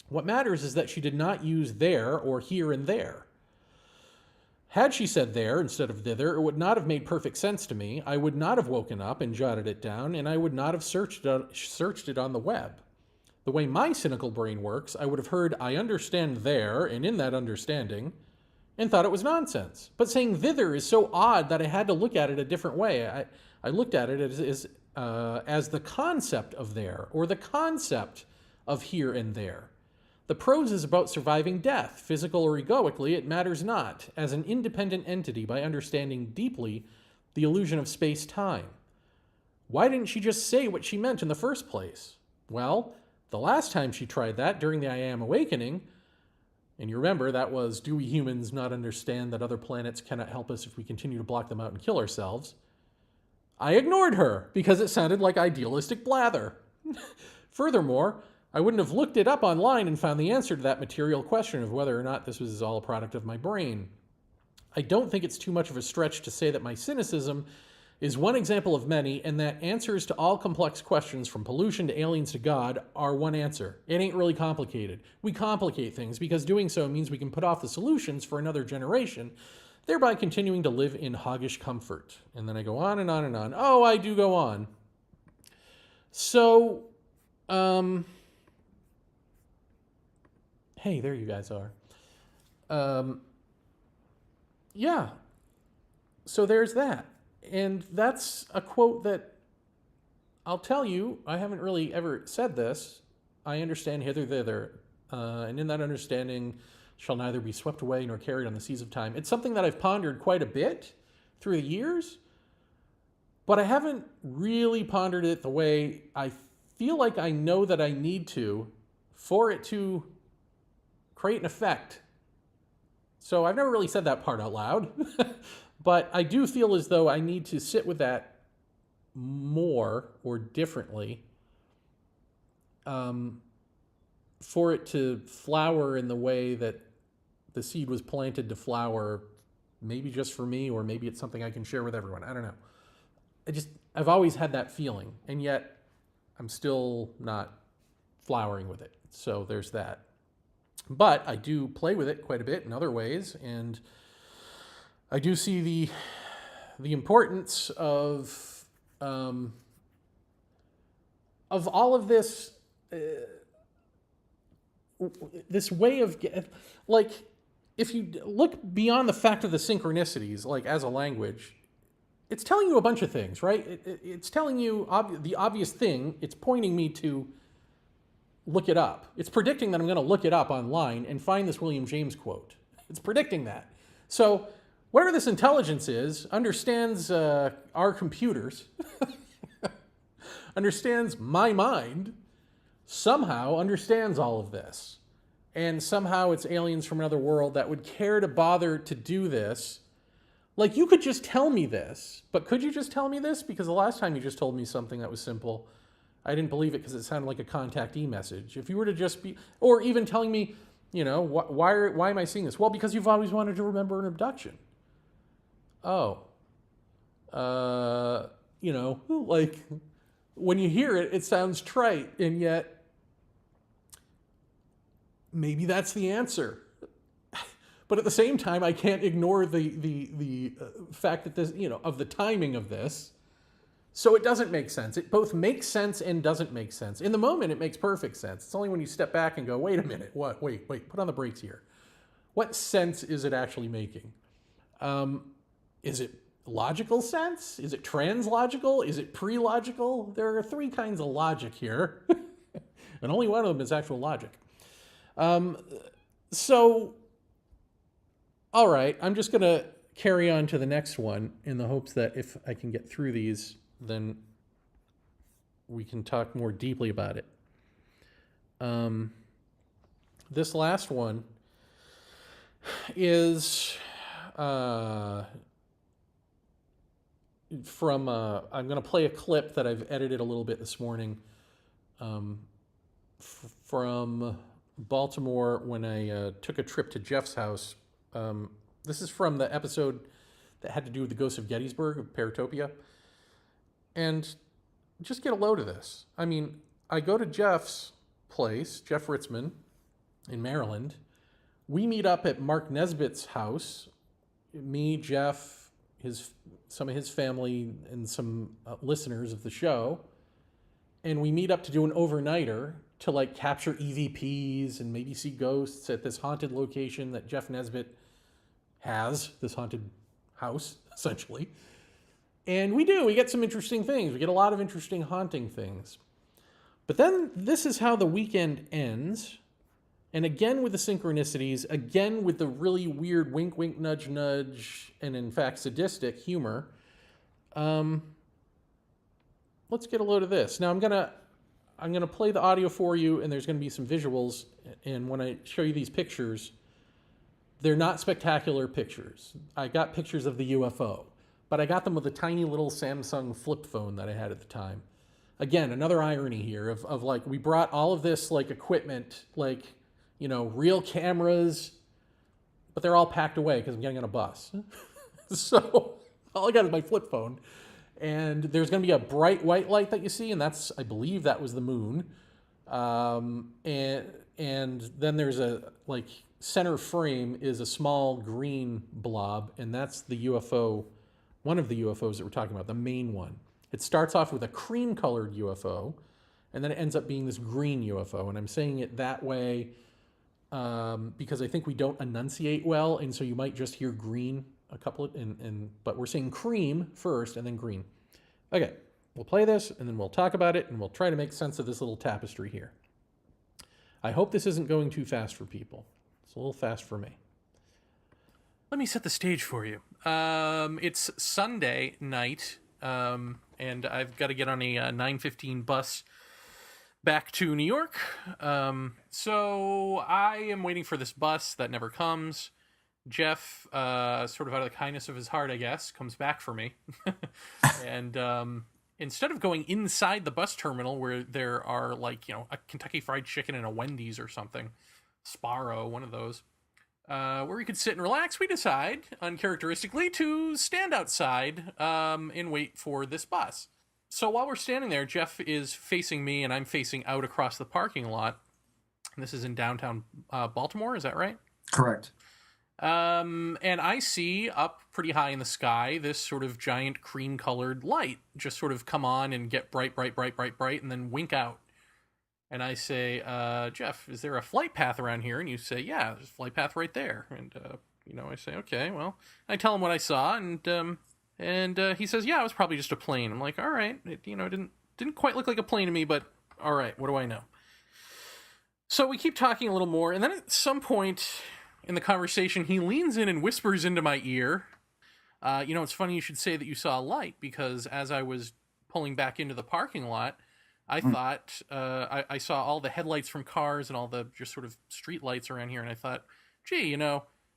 What matters is that she did not use there or here and there. Had she said there instead of thither, it would not have made perfect sense to me. I would not have woken up and jotted it down, and I would not have searched it on the web. The way my cynical brain works, I would have heard, I understand there, and in that understanding, and thought it was nonsense. But saying thither is so odd that I had to look at it a different way. I looked at it as the concept of there, or the concept of here and there. The prose is about surviving death, physical or egoically, it matters not, as an independent entity by understanding deeply the illusion of space-time. Why didn't she just say what she meant in the first place? Well, the last time she tried that, during the I Am Awakening, and you remember that was, do we humans not understand that other planets cannot help us if we continue to block them out and kill ourselves? I ignored her because it sounded like idealistic blather. Furthermore, I wouldn't have looked it up online and found the answer to that material question of whether or not this was all a product of my brain. I don't think it's too much of a stretch to say that my cynicism is one example of many, and that answers to all complex questions from pollution to aliens to God are one answer. It ain't really complicated. We complicate things because doing so means we can put off the solutions for another generation, thereby continuing to live in hoggish comfort. And then I go on and on and on. Oh, I do go on. So, hey, there you guys are. Yeah. So there's that. And that's a quote that I'll tell you, I haven't really ever said this. I understand hither, thither, and in that understanding shall neither be swept away nor carried on the seas of time. It's something that I've pondered quite a bit through the years, but I haven't really pondered it the way I feel like I know that I need to for it to create an effect. So I've never really said that part out loud. But I do feel as though I need to sit with that more or differently for it to flower in the way that the seed was planted to flower, maybe just for me, or maybe it's something I can share with everyone. I don't know. I've always had that feeling, and yet I'm still not flowering with it. So there's that. But I do play with it quite a bit in other ways, and I do see the importance of all of this, this way of, like, if you look beyond the fact of the synchronicities, like as a language, it's telling you a bunch of things, right? It's telling you the obvious thing. It's pointing me to look it up. It's predicting that I'm going to look it up online and find this William James quote. It's predicting that. So whatever this intelligence is, understands our computers, understands my mind, somehow understands all of this. And somehow it's aliens from another world that would care to bother to do this. Like, you could just tell me this, but could you just tell me this? Because the last time you just told me something that was simple, I didn't believe it because it sounded like a contactee message. If you were to just be, or even telling me, you know, why am I seeing this? Well, because you've always wanted to remember an abduction. Oh. You know, like, when you hear it, it sounds trite, and yet maybe that's the answer. But at the same time, I can't ignore the fact that this, you know, of the timing of this. So it doesn't make sense. It both makes sense and doesn't make sense. In the moment, it makes perfect sense. It's only when you step back and go, wait a minute, what? Wait, put on the brakes here. What sense is it actually making? Is it logical sense? Is it translogical? Is it pre-logical? There are three kinds of logic here. And only one of them is actual logic. So, all right, I'm just going to carry on to the next one in the hopes that if I can get through these, then we can talk more deeply about it. This last one is from, I'm going to play a clip that I've edited a little bit this morning from Baltimore when I took a trip to Jeff's house. This is from the episode that had to do with the ghosts of Gettysburg, of Paratopia. And just get a load of this. I mean, I go to Jeff's place, Jeff Ritzman, in Maryland. We meet up at Mark Nesbitt's house. Me, Jeff, some of his family, and some listeners of the show. And we meet up to do an overnighter to like capture EVPs and maybe see ghosts at this haunted location that Jeff Nesbitt has, this haunted house, essentially. And we get some interesting things. We get a lot of interesting haunting things. But then this is how the weekend ends. And again with the synchronicities, again with the really weird wink, wink, nudge, nudge, and in fact sadistic humor. Let's get a load of this. Now I'm gonna play the audio for you, and there's gonna be some visuals. And when I show you these pictures, they're not spectacular pictures. I got pictures of the UFO, but I got them with a tiny little Samsung flip phone that I had at the time. Again, another irony here of like, we brought all of this like equipment, like, you know, real cameras, but they're all packed away because I'm getting on a bus. So all I got is my flip phone. And there's going to be a bright white light that you see, and that's, I believe that was the moon. And then there's a, like, center frame is a small green blob, and that's the UFO, one of the UFOs that we're talking about, the main one. It starts off with a cream-colored UFO, and then it ends up being this green UFO. And I'm saying it that way because I think we don't enunciate well, and so you might just hear green a couple of, but we're saying cream first and then green. Okay, we'll play this and then we'll talk about it and we'll try to make sense of this little tapestry here. I hope this isn't going too fast for people. It's a little fast for me. Let me set the stage for you. It's Sunday night, and I've got to get on a 9:15 bus back to New York. So I am waiting for this bus that never comes. Jeff, sort of out of the kindness of his heart, I guess, comes back for me. And instead of going inside the bus terminal where there are, like, you know, a Kentucky Fried Chicken and a Wendy's or something, Sparrow, one of those, where we could sit and relax, we decide, uncharacteristically, to stand outside and wait for this bus. So while we're standing there, Jeff is facing me and I'm facing out across the parking lot. And this is in downtown Baltimore, is that right? Correct. And I see up pretty high in the sky this sort of giant cream-colored light just sort of come on and get bright, bright, bright, bright, bright, and then wink out. And I say, Jeff, is there a flight path around here? And you say, yeah, there's a flight path right there. And, I say, okay, well, I tell him what I saw, and he says, yeah, it was probably just a plane. I'm like, all right, it didn't quite look like a plane to me, but all right, what do I know? So we keep talking a little more, and then at some point in the conversation, he leans in and whispers into my ear, it's funny you should say that you saw a light, because as I was pulling back into the parking lot, I thought I saw all the headlights from cars and all the just sort of street lights around here, and I thought, gee,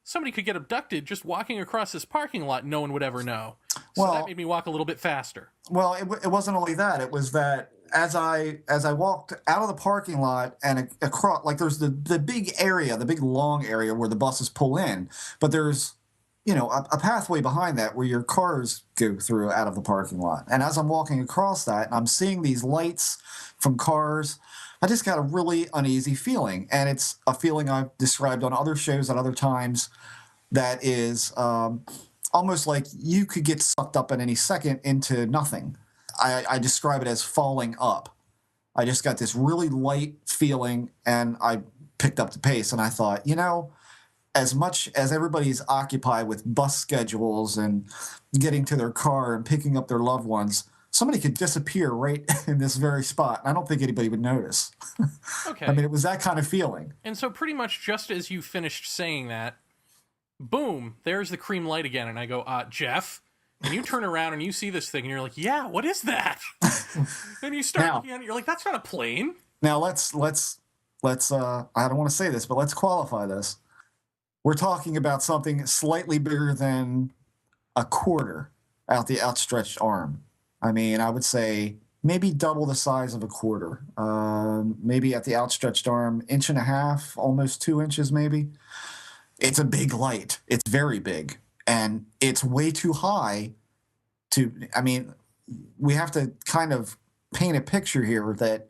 somebody could get abducted just walking across this parking lot. No one would ever know. So that made me walk a little bit faster. Well, it wasn't only that. It was that as I walked out of the parking lot and across, like there's the big area, the big long area where the buses pull in, but there's a pathway behind that where your cars go through out of the parking lot. And as I'm walking across that, and I'm seeing these lights from cars, I just got a really uneasy feeling. And it's a feeling I've described on other shows at other times that is almost like you could get sucked up at any second into nothing. I describe it as falling up. I just got this really light feeling, and I picked up the pace, and I thought, as much as everybody's occupied with bus schedules and getting to their car and picking up their loved ones, somebody could disappear right in this very spot. And I don't think anybody would notice. Okay. I mean, it was that kind of feeling. And so pretty much just as you finished saying that, boom, there's the cream light again. And I go, Jeff, and you turn around and you see this thing and you're like, yeah, what is that? And you start looking at it, you're like, that's not a plane. Now let's I don't want to say this, but let's qualify this. We're talking about something slightly bigger than a quarter out the outstretched arm. I mean, I would say maybe double the size of a quarter. Maybe at the outstretched arm, 1.5 inches, almost 2 inches maybe. It's a big light. It's very big. And it's way too high we have to kind of paint a picture here that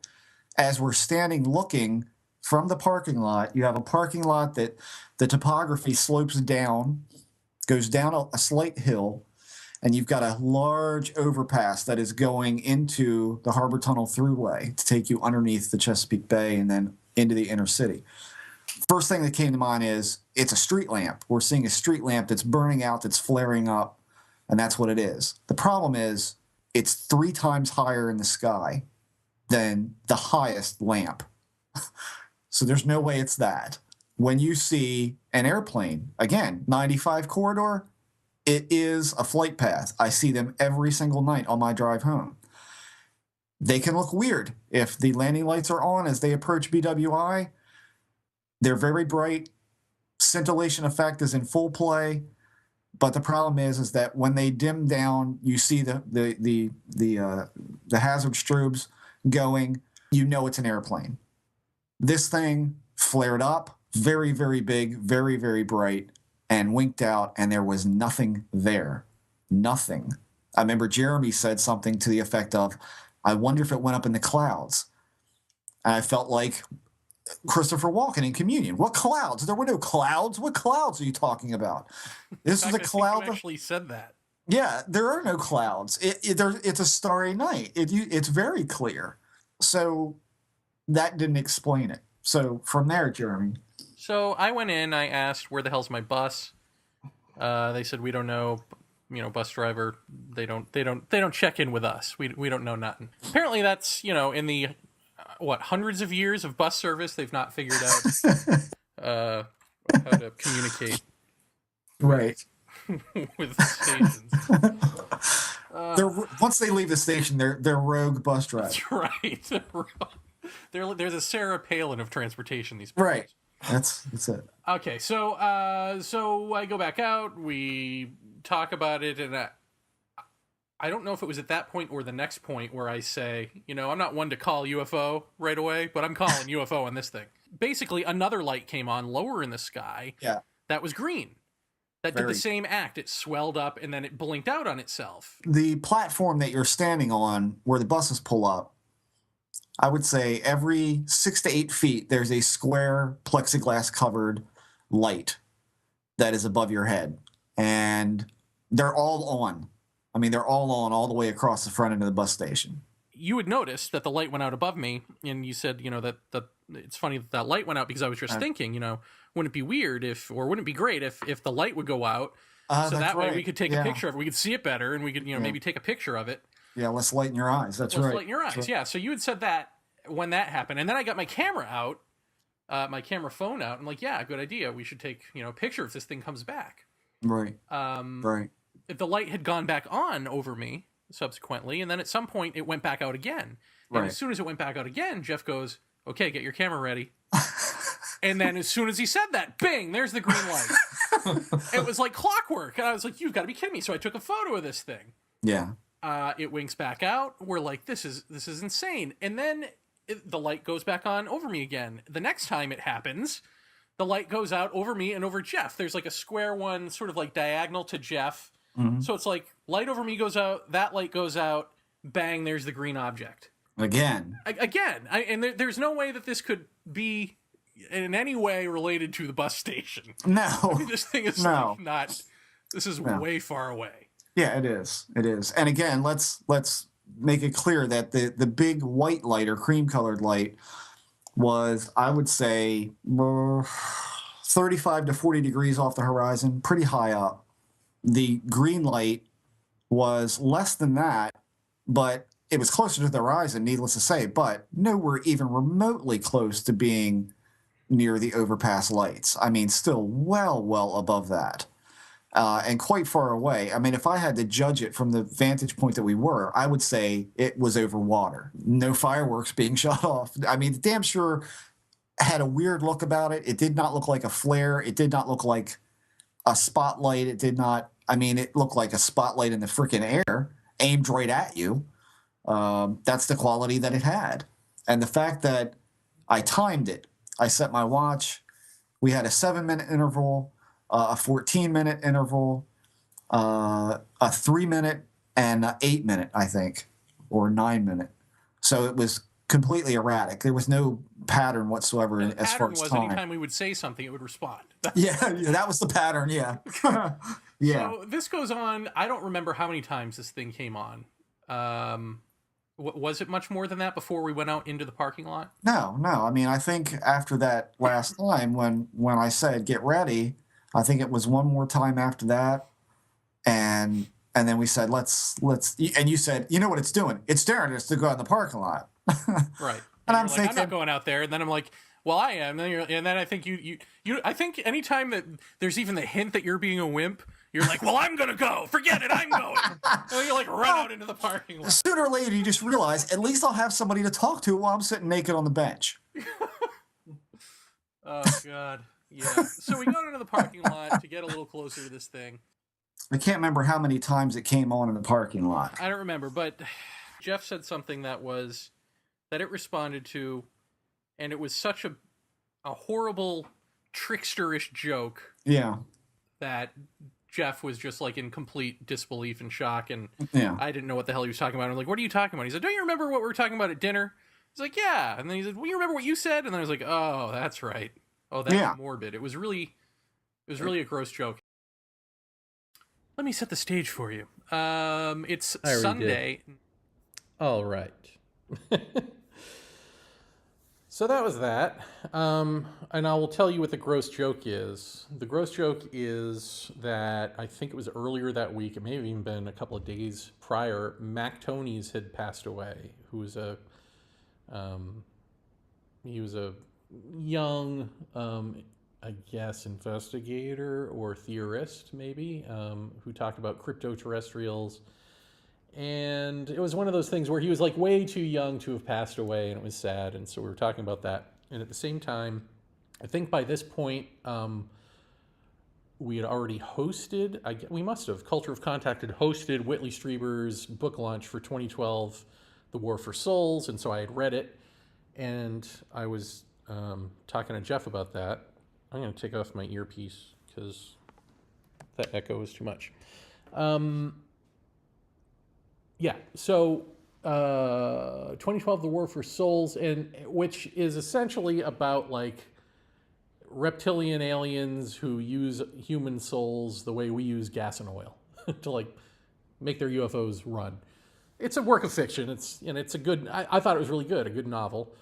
as we're standing looking from the parking lot, you have a parking lot that the topography slopes down, goes down a slight hill, and you've got a large overpass that is going into the Harbor Tunnel Thruway to take you underneath the Chesapeake Bay and then into the inner city. First thing that came to mind is it's a street lamp. We're seeing a street lamp that's burning out, that's flaring up, and that's what it is. The problem is it's 3 times higher in the sky than the highest lamp. So there's no way it's that. When you see an airplane, again, 95 corridor, it is a flight path. I see them every single night on my drive home. They can look weird. If the landing lights are on as they approach BWI, they're very bright. Scintillation effect is in full play. But the problem is that when they dim down, you see the hazard strobes going, it's an airplane. This thing flared up, very, very big, very, very bright, and winked out, and there was nothing there. Nothing. I remember Jeremy said something to the effect of, I wonder if it went up in the clouds. And I felt like Christopher Walken in Communion. What clouds? There were no clouds. What clouds are you talking about? This is a cloud. You actually said that. Yeah, there are no clouds. It's a starry night. It's very clear. So that didn't explain it. So from there, Jeremy. So I went in. I asked, "Where the hell's my bus?" They said, "We don't know." Bus driver. They don't check in with us. We don't know nothing. Apparently, that's in the hundreds of years of bus service, they've not figured out how to communicate. Right. with stations. Once they leave the station, they're rogue bus drivers. That's right. There's a Sarah Palin of transportation. These people. Right. That's it. Okay, so I go back out. We talk about it, and I don't know if it was at that point or the next point where I say, I'm not one to call UFO right away, but I'm calling UFO on this thing. Basically, another light came on lower in the sky. Yeah. That was green. That did the same act. It swelled up and then it blinked out on itself. The platform that you're standing on where the buses pull up, I would say every 6 to 8 feet, there's a square plexiglass covered light. that is above your head, and they're all on. I mean, they're all on all the way across the front end of the bus station. You had noticed that the light went out above me, and you said, that it's funny that light went out, because I was just thinking, wouldn't it be weird wouldn't it be great if the light would go out, so that way we could take a picture of it, we could see it better, and we could, maybe take a picture of it. Yeah, let's lighten your eyes. Let's lighten your eyes. Right. Yeah. So you had said that when that happened, and then I got my camera out, my camera phone out. I'm like, yeah, good idea. We should take, a picture if this thing comes back. Right. Right. If the light had gone back on over me subsequently, and then at some point it went back out again. And as soon as it went back out again, Jeff goes, okay, get your camera ready. And then as soon as he said that, bing, there's the green light. It was like clockwork. And I was like, you've got to be kidding me. So I took a photo of this thing. Yeah. It winks back out. We're like, this is insane. And then the light goes back on over me again. The next time it happens, the light goes out over me and over Jeff. There's like a square one sort of like diagonal to Jeff. Mm-hmm. So it's like light over me goes out, that light goes out, bang, there's the green object. Again. And there's no way that this could be in any way related to the bus station. No. I mean, this thing is like not, this is way far away. Yeah, it is. It is. And again, let's make it clear that the big white light or cream colored light was, I would say, 35 to 40 degrees off the horizon, pretty high up. The green light was less than that, but it was closer to the horizon, needless to say, but nowhere even remotely close to being near the overpass lights. I mean, still well above that. And quite far away. I mean, if I had to judge it from the vantage point that we were, I would say it was over water. No fireworks being shot off. I mean, damn sure had a weird look about it. It did not look like a flare. It did not look like a spotlight. It did not, I mean, it looked like a spotlight in the freaking air, aimed right at you. That's the quality that it had. And the fact that I timed it, I set my watch. We had a 7-minute interval, a 14-minute interval, a 3-minute, and an 8-minute, I think, or 9-minute. So it was completely erratic. There was no pattern whatsoever as far as time. Anytime we would say something, it would respond. Yeah, that was the pattern, yeah. Yeah. So this goes on. I don't remember how many times this thing came on. Was it much more than that before we went out into the parking lot? No. I mean, I think after that last time when I said get ready, I think it was one more time after that, and then we said let's and you said, you know what it's doing? It's staring at us to go out in the parking lot. Right. And I'm thinking, I'm not going out there. And then I'm like, well, I am. And then I think you I think anytime that there's even the hint that you're being a wimp, you're like, well, I'm gonna go. Forget it, I'm going. And then you like run out into the parking lot. Sooner or later, you just realize at least I'll have somebody to talk to while I'm sitting naked on the bench. Oh God. Yeah. So we got into the parking lot to get a little closer to this thing. I can't remember how many times it came on in the parking lot. I don't remember, but Jeff said something that it responded to, and it was such a horrible tricksterish joke. Yeah. That Jeff was just like in complete disbelief and shock, and I didn't know what the hell he was talking about. I'm like, what are you talking about? He said, don't you remember what we were talking about at dinner? He's like, yeah. And then he said, well, you remember what you said? And then I was like, oh, that's right. Oh, that's morbid. It was really a gross joke. Let me set the stage for you. It's Sunday. All right. So that was that. And I will tell you what the gross joke is. The gross joke is that I think it was earlier that week, it may have even been a couple of days prior, Mac Tonys had passed away, who was he was a young, I guess, investigator or theorist, maybe, who talked about crypto-terrestrials. And it was one of those things where he was like way too young to have passed away, and it was sad. And so we were talking about that. And at the same time, I think by this point, we had already hosted, we must have, Culture of Contact had hosted Whitley Strieber's book launch for 2012, The War for Souls. And so I had read it, and I was talking to Jeff about that. I'm going to take off my earpiece because that echo is too much. Yeah, so 2012, The War for Souls, and which is essentially about like reptilian aliens who use human souls the way we use gas and oil to like make their UFOs run. It's a work of fiction. It's a good. I thought it was really good, a good novel,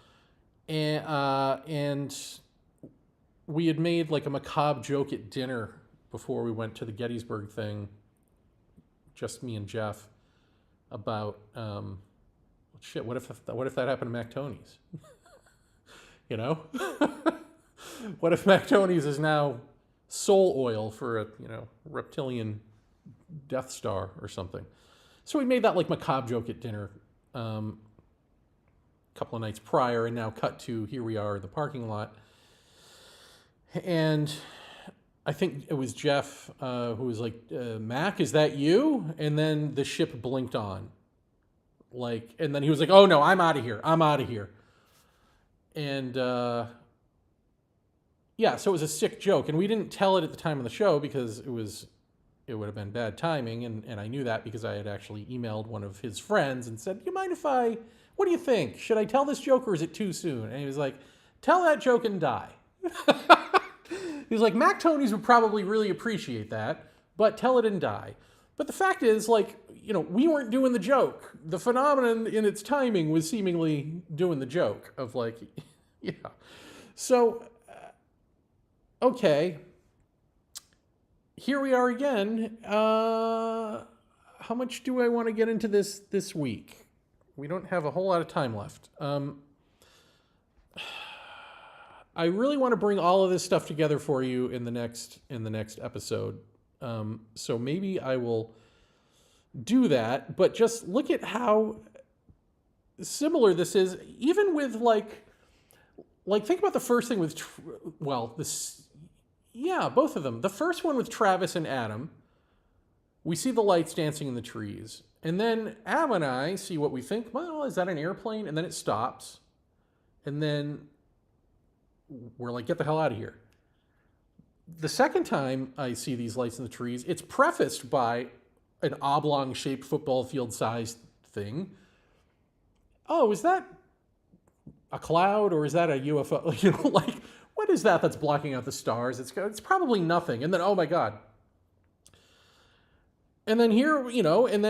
and we had made like a macabre joke at dinner before we went to the Gettysburg thing. Just me and Jeff about shit. What if that happened to Mac Tony's? You know, what if Mac Tony's is now soul oil for a reptilian Death Star or something? So we made that like macabre joke at dinner a couple of nights prior, and now cut to here we are in the parking lot. And I think it was Jeff who was like, Mac, is that you? And then the ship blinked on. And then he was like, oh no, I'm out of here. And yeah, so it was a sick joke. And we didn't tell it at the time of the show because it would have been bad timing. And I knew that because I had actually emailed one of his friends and said, you mind if what do you think? Should I tell this joke or is it too soon? And he was like, tell that joke and die. He was like, Mac Tony's would probably really appreciate that, but tell it and die. But the fact is, we weren't doing the joke. The phenomenon in its timing was seemingly doing the joke of yeah. So, okay. Here we are again. How much do I want to get into this week? We don't have a whole lot of time left. I really want to bring all of this stuff together for you in the next episode. So maybe I will do that, but just look at how similar this is, even with think about the first thing with, both of them. The first one with Travis and Adam, we see the lights dancing in the trees. And then Ab and I see what we think, well, is that an airplane? And then it stops. And then we're like, get the hell out of here. The second time I see these lights in the trees, it's prefaced by an oblong-shaped football field-sized thing. Oh, is that a cloud or is that a UFO? What is that that's blocking out the stars? It's probably nothing. And then, oh my God. And then here, in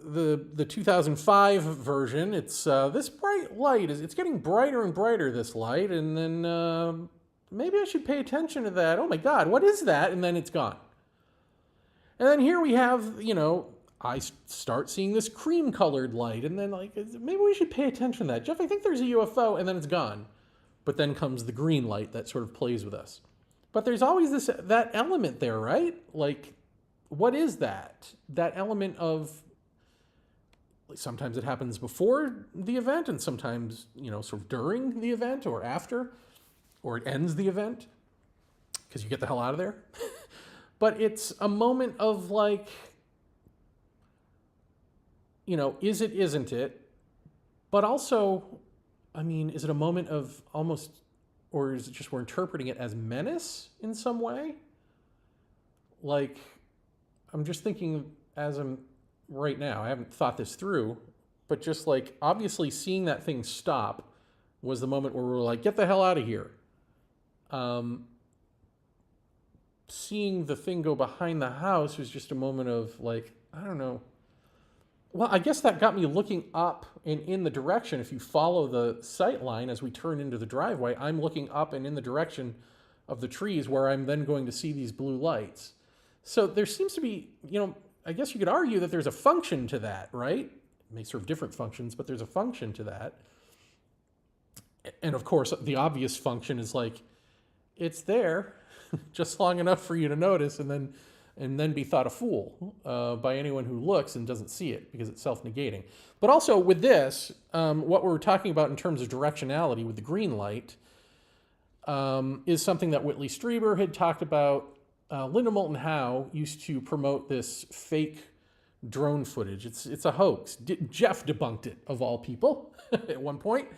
the 2005 version, it's this bright light. It's getting brighter and brighter, this light. And then maybe I should pay attention to that. Oh my God, what is that? And then it's gone. And then here we have, I start seeing this cream-colored light. And then maybe we should pay attention to that. Jeff, I think there's a UFO. And then it's gone. But then comes the green light that sort of plays with us. But there's always that element there, right? What is that? That element of, sometimes it happens before the event and sometimes, sort of during the event or after, or it ends the event because you get the hell out of there. But it's a moment of is it, isn't it? But also, is it a moment of almost, or is it just we're interpreting it as menace in some way? I'm just thinking as I'm right now, I haven't thought this through, but just obviously seeing that thing stop was the moment where we were like, get the hell out of here. Seeing the thing go behind the house was just a moment of I don't know. Well, I guess that got me looking up and in the direction. If you follow the sight line as we turn into the driveway, I'm looking up and in the direction of the trees where I'm then going to see these blue lights. So there seems to be, I guess you could argue that there's a function to that, right? It may serve different functions, but there's a function to that. And of course, the obvious function is it's there just long enough for you to notice and then be thought a fool by anyone who looks and doesn't see it because it's self-negating. But also with this, what we're talking about in terms of directionality with the green light is something that Whitley Strieber had talked about. Linda Moulton Howe used to promote this fake drone footage. It's a hoax. Jeff debunked it, of all people, at one point,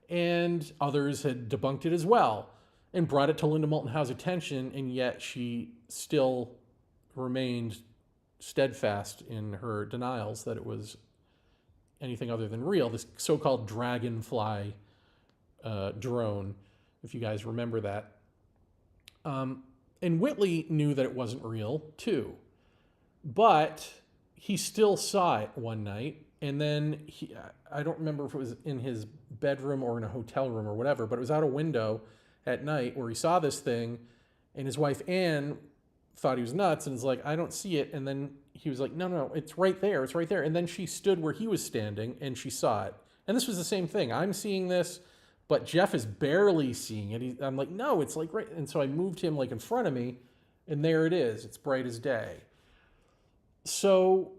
and others had debunked it as well and brought it to Linda Moulton Howe's attention, and yet she still remained steadfast in her denials that it was anything other than real, this so-called dragonfly drone. if you guys remember that. And Whitley knew that it wasn't real too, but he still saw it one night. And then I don't remember if it was in his bedroom or in a hotel room or whatever, but it was out a window at night where he saw this thing, and his wife Anne thought he was nuts and was like, I don't see it. And then he was like, no, it's right there. It's right there. And then she stood where he was standing and she saw it. And this was the same thing. I'm seeing this, but Jeff is barely seeing it. I'm like, no, it's like right. And so I moved him like in front of me, and there it is. It's bright as day. So,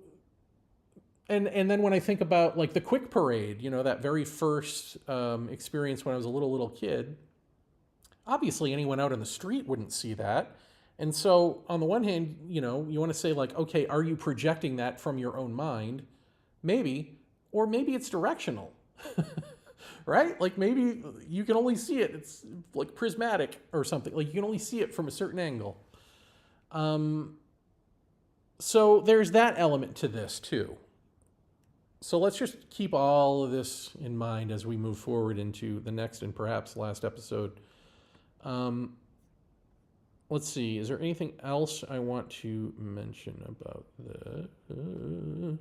and then when I think about like the Quick Parade, you know, that very first experience when I was a little kid, obviously anyone out in the street wouldn't see that. And so on the one hand, you know, you want to say like, okay, are you projecting that from your own mind? Maybe, or maybe it's directional, right? Like maybe you can only see it. It's like prismatic or something. Like you can only see it from a certain angle. So there's that element to this too. So let's just keep all of this in mind as we move forward into the next and perhaps last episode. Let's see. Is there anything else I want to mention about this?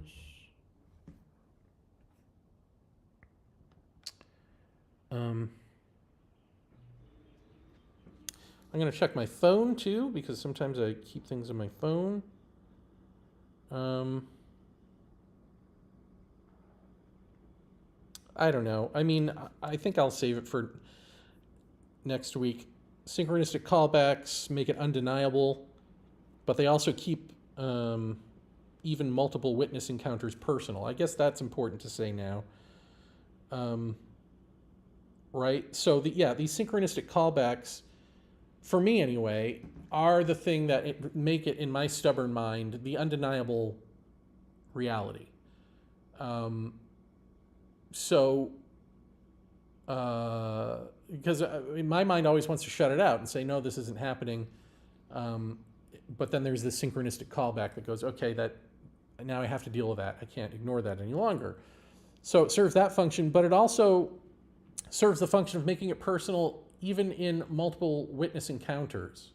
I'm going to check my phone too, because sometimes I keep things on my phone. I don't know. I mean, I think I'll save it for next week. Synchronistic callbacks make it undeniable, but they also keep even multiple witness encounters personal. I guess that's important to say now. Right? So, these synchronistic callbacks, for me anyway, are the thing that make it, in my stubborn mind, the undeniable reality. Because in my mind always wants to shut it out and say, no, this isn't happening. But then there's this synchronistic callback that goes, okay, that now I have to deal with that. I can't ignore that any longer. So it serves that function, but it also serves the function of making it personal even in multiple witness encounters.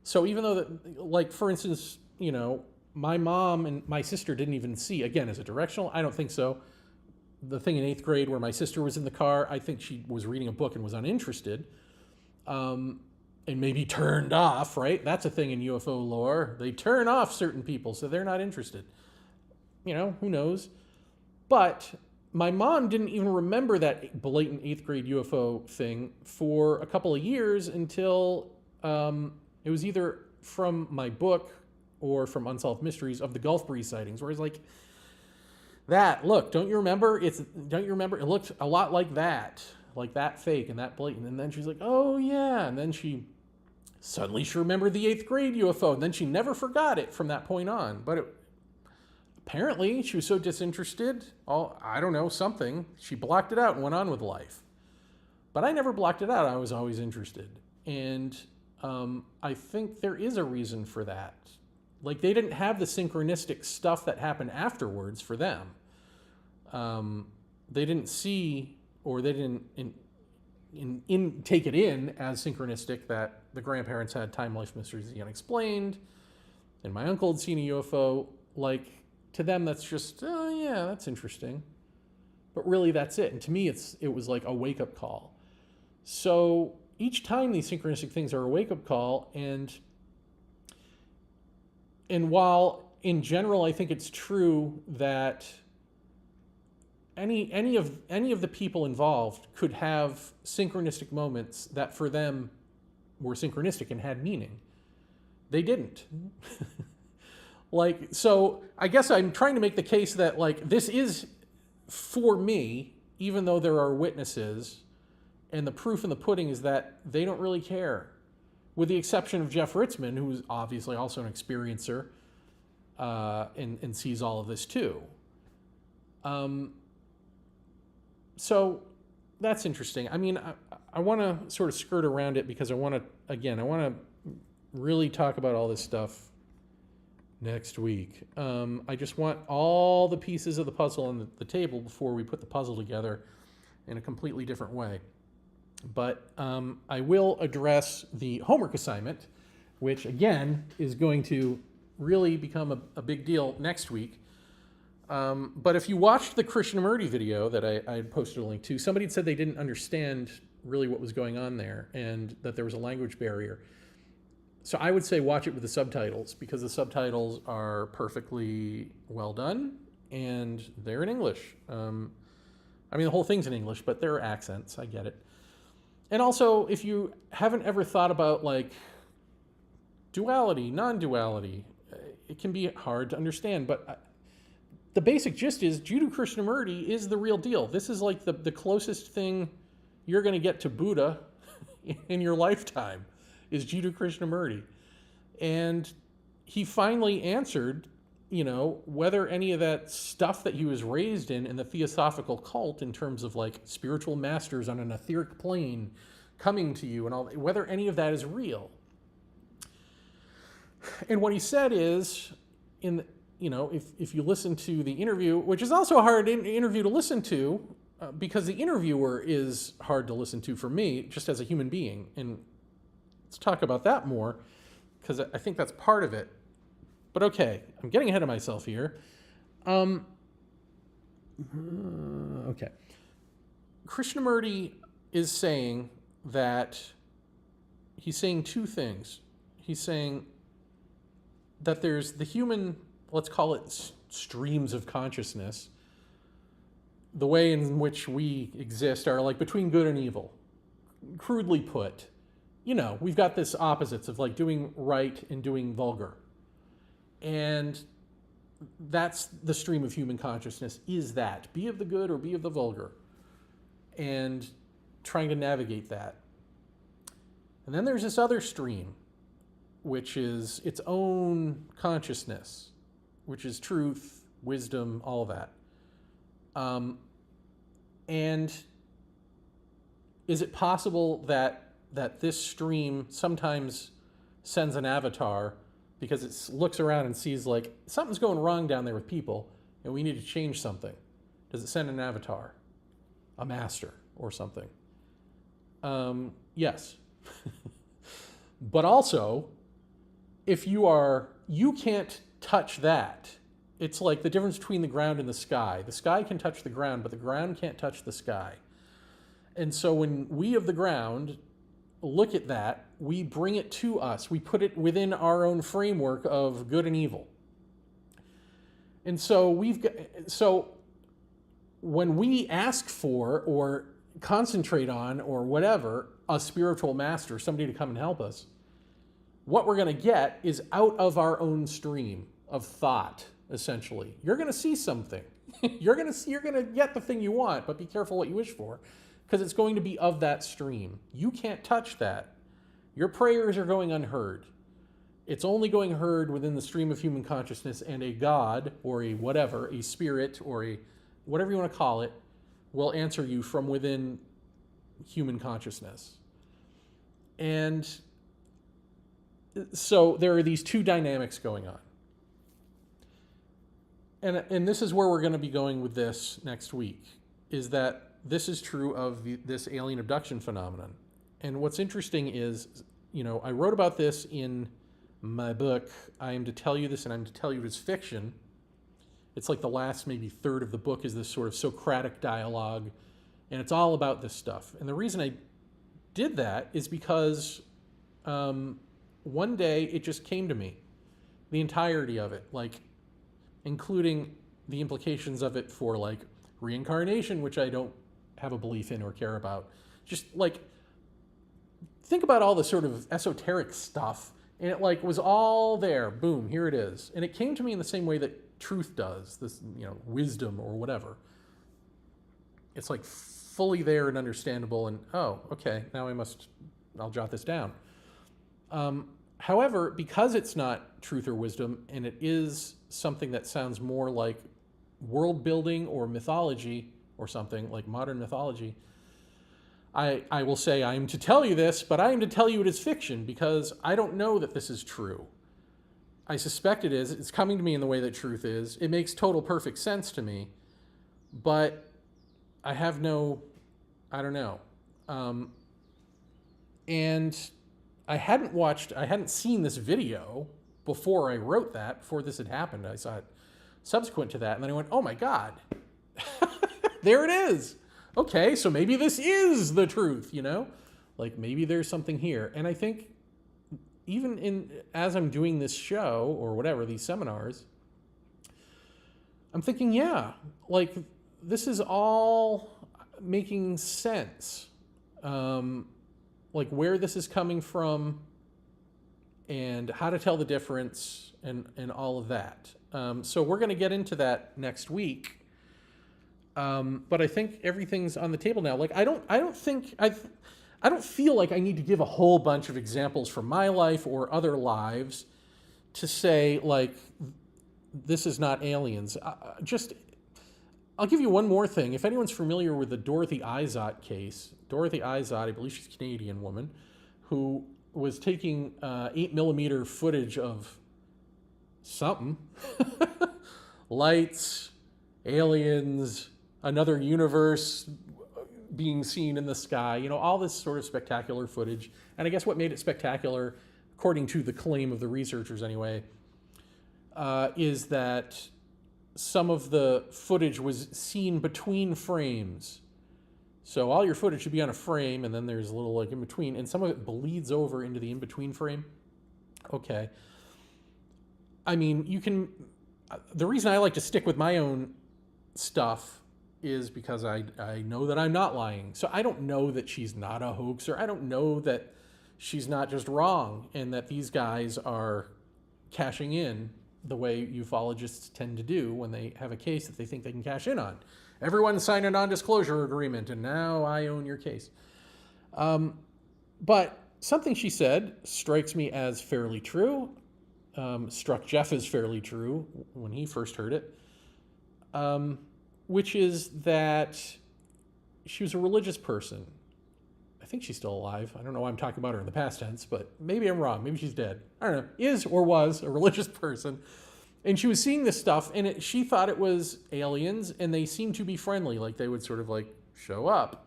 So even though that, like, for instance, you know, my mom and my sister didn't even see, again, is it directional? I don't think so. The thing in 8th grade where my sister was in the car, I think she was reading a book and was uninterested, and maybe turned off, right? That's a thing in UFO lore. They turn off certain people, so they're not interested. You know, who knows? But my mom didn't even remember that blatant 8th grade UFO thing for a couple of years until it was either from my book or from Unsolved Mysteries of the Gulf Breeze sightings, where it's like, don't you remember? It looked a lot like that fake and that blatant. And then she's like, oh yeah. And then she remembered the 8th grade UFO. And then she never forgot it from that point on. But apparently she was so disinterested. I don't know, something. She blocked it out and went on with life. But I never blocked it out. I was always interested. And I think there is a reason for that. Like, they didn't have the synchronistic stuff that happened afterwards for them. They didn't see, or they didn't take it in as synchronistic that the grandparents had time-life mysteries of the unexplained, and my uncle had seen a UFO. Like, to them, that's just, oh yeah, that's interesting. But really, that's it. And to me, it was like a wake-up call. So each time these synchronistic things are a wake-up call, and while in general I think it's true that any of the people involved could have synchronistic moments that for them were synchronistic and had meaning, they didn't. Like, so I guess I'm trying to make the case that, like, this is, for me, even though there are witnesses, and the proof in the pudding is that they don't really care. With the exception of Jeff Ritzmann, who's obviously also an experiencer, and sees all of this too. So that's interesting. I mean, I want to sort of skirt around it because I want to really talk about all this stuff next week. I just want all the pieces of the puzzle on the table before we put the puzzle together in a completely different way. But I will address the homework assignment, which again is going to really become a big deal next week. But if you watched the Krishnamurti video that I had posted a link to, somebody had said they didn't understand really what was going on there and that there was a language barrier. So I would say watch it with the subtitles, because the subtitles are perfectly well done and they're in English. I mean, the whole thing's in English, but there are accents. I get it. And also, if you haven't ever thought about like duality, non-duality, it can be hard to understand, but the basic gist is Jiddu Krishnamurti is the real deal. This is like the closest thing you're going to get to Buddha in your lifetime is Jiddu Krishnamurti. And he finally answered, whether any of that stuff that he was raised in the theosophical cult in terms of like spiritual masters on an etheric plane coming to you and all, whether any of that is real. And what he said is, if you listen to the interview, which is also a hard interview to listen to, because the interviewer is hard to listen to for me, just as a human being. And let's talk about that more, because I think that's part of it. But okay, I'm getting ahead of myself here. Okay. Krishnamurti is saying that he's saying two things. He's saying that there's the human, let's call it streams of consciousness. The way in which we exist are like between good and evil. Crudely put, we've got this opposites of like doing right and doing vulgar. And that's the stream of human consciousness, is that. Be of the good or be of the vulgar. And trying to navigate that. And then there's this other stream, which is its own consciousness, which is truth, wisdom, all of that. And is it possible that this stream sometimes sends an avatar because it looks around and sees like something's going wrong down there with people and we need to change something? Does it send an avatar, a master or something? Yes. But also, if you can't touch that. It's like the difference between the ground and the sky. The sky can touch the ground, but the ground can't touch the sky. And so when we of the ground look at that, we bring it to us. We put it within our own framework of good and evil. And so when we ask for or concentrate on or whatever, a spiritual master, somebody to come and help us, what we're going to get is out of our own stream of thought. Essentially, you're going to see something. You're going to get the thing you want, but be careful what you wish for, because it's going to be of that stream. You can't touch that. Your prayers are going unheard. It's only going heard within the stream of human consciousness, and a God or a whatever, a spirit or a whatever you want to call it, will answer you from within human consciousness. And so there are these two dynamics going on. And this is where we're going to be going with this next week, is that this is true of this alien abduction phenomenon. And what's interesting is, I wrote about this in my book, I Am to Tell You This and I'm to Tell You It Is Fiction. It's like the last maybe third of the book is this sort of Socratic dialogue, and it's all about this stuff. And the reason I did that is because one day it just came to me, the entirety of it, like including the implications of it for like reincarnation, which I don't have a belief in or care about. Just like think about all the sort of esoteric stuff, and it like was all there. Boom, here it is. And it came to me in the same way that truth does, this, wisdom or whatever. It's like fully there and understandable, and oh, okay, now I'll jot this down. However, because it's not truth or wisdom, and it is something that sounds more like world building or mythology or something like modern mythology, I will say I am to tell you this, but I am to tell you it is fiction, because I don't know that this is true. I suspect it is. It's coming to me in the way that truth is. It makes total perfect sense to me, but I don't know. And I hadn't seen this video before I wrote that, before this had happened. I saw it subsequent to that, and then I went, oh my God, there it is. Okay, so maybe this is the truth, Like maybe there's something here. And I think even as I'm doing this show or whatever, these seminars, I'm thinking, yeah, like this is all making sense. Like where this is coming from and how to tell the difference and all of that. So we're going to get into that next week. But I think everything's on the table now. Like I don't feel like I need to give a whole bunch of examples from my life or other lives to say like this is not aliens. I'll give you one more thing. If anyone's familiar with the Dorothy Izot case, Dorothy Izot, I believe she's a Canadian woman, who was taking 8mm footage of something, lights, aliens, another universe being seen in the sky, all this sort of spectacular footage. And I guess what made it spectacular, according to the claim of the researchers anyway, is that some of the footage was seen between frames. So all your footage should be on a frame, and then there's a little like in between, and some of it bleeds over into the in-between frame. Okay. I mean, the reason I like to stick with my own stuff is because I know that I'm not lying. So I don't know that she's not a hoaxer. I don't know that she's not just wrong and that these guys are cashing in the way ufologists tend to do when they have a case that they think they can cash in on. Everyone signed a non-disclosure agreement, and now I own your case. But something she said strikes me as fairly true, struck Jeff as fairly true when he first heard it, which is that she was a religious person. I think she's still alive. I don't know why I'm talking about her in the past tense, but maybe I'm wrong. Maybe she's dead. I don't know. Is or was a religious person. And she was seeing this stuff, and she thought it was aliens, and they seemed to be friendly. Like they would sort of like show up.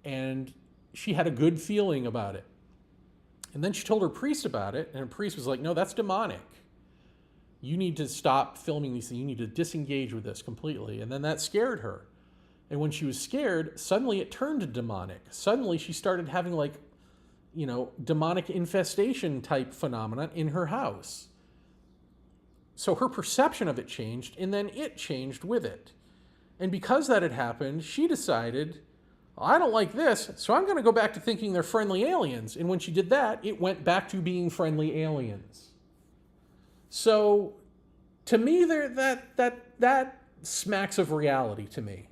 And she had a good feeling about it. And then she told her priest about it, and her priest was like, no, that's demonic. You need to stop filming these things. You need to disengage with this completely. And then that scared her. And when she was scared, suddenly it turned to demonic. Suddenly she started having like, demonic infestation type phenomenon in her house. So her perception of it changed, and then it changed with it. And because that had happened, she decided, I don't like this, so I'm going to go back to thinking they're friendly aliens. And when she did that, it went back to being friendly aliens. So to me, that smacks of reality to me.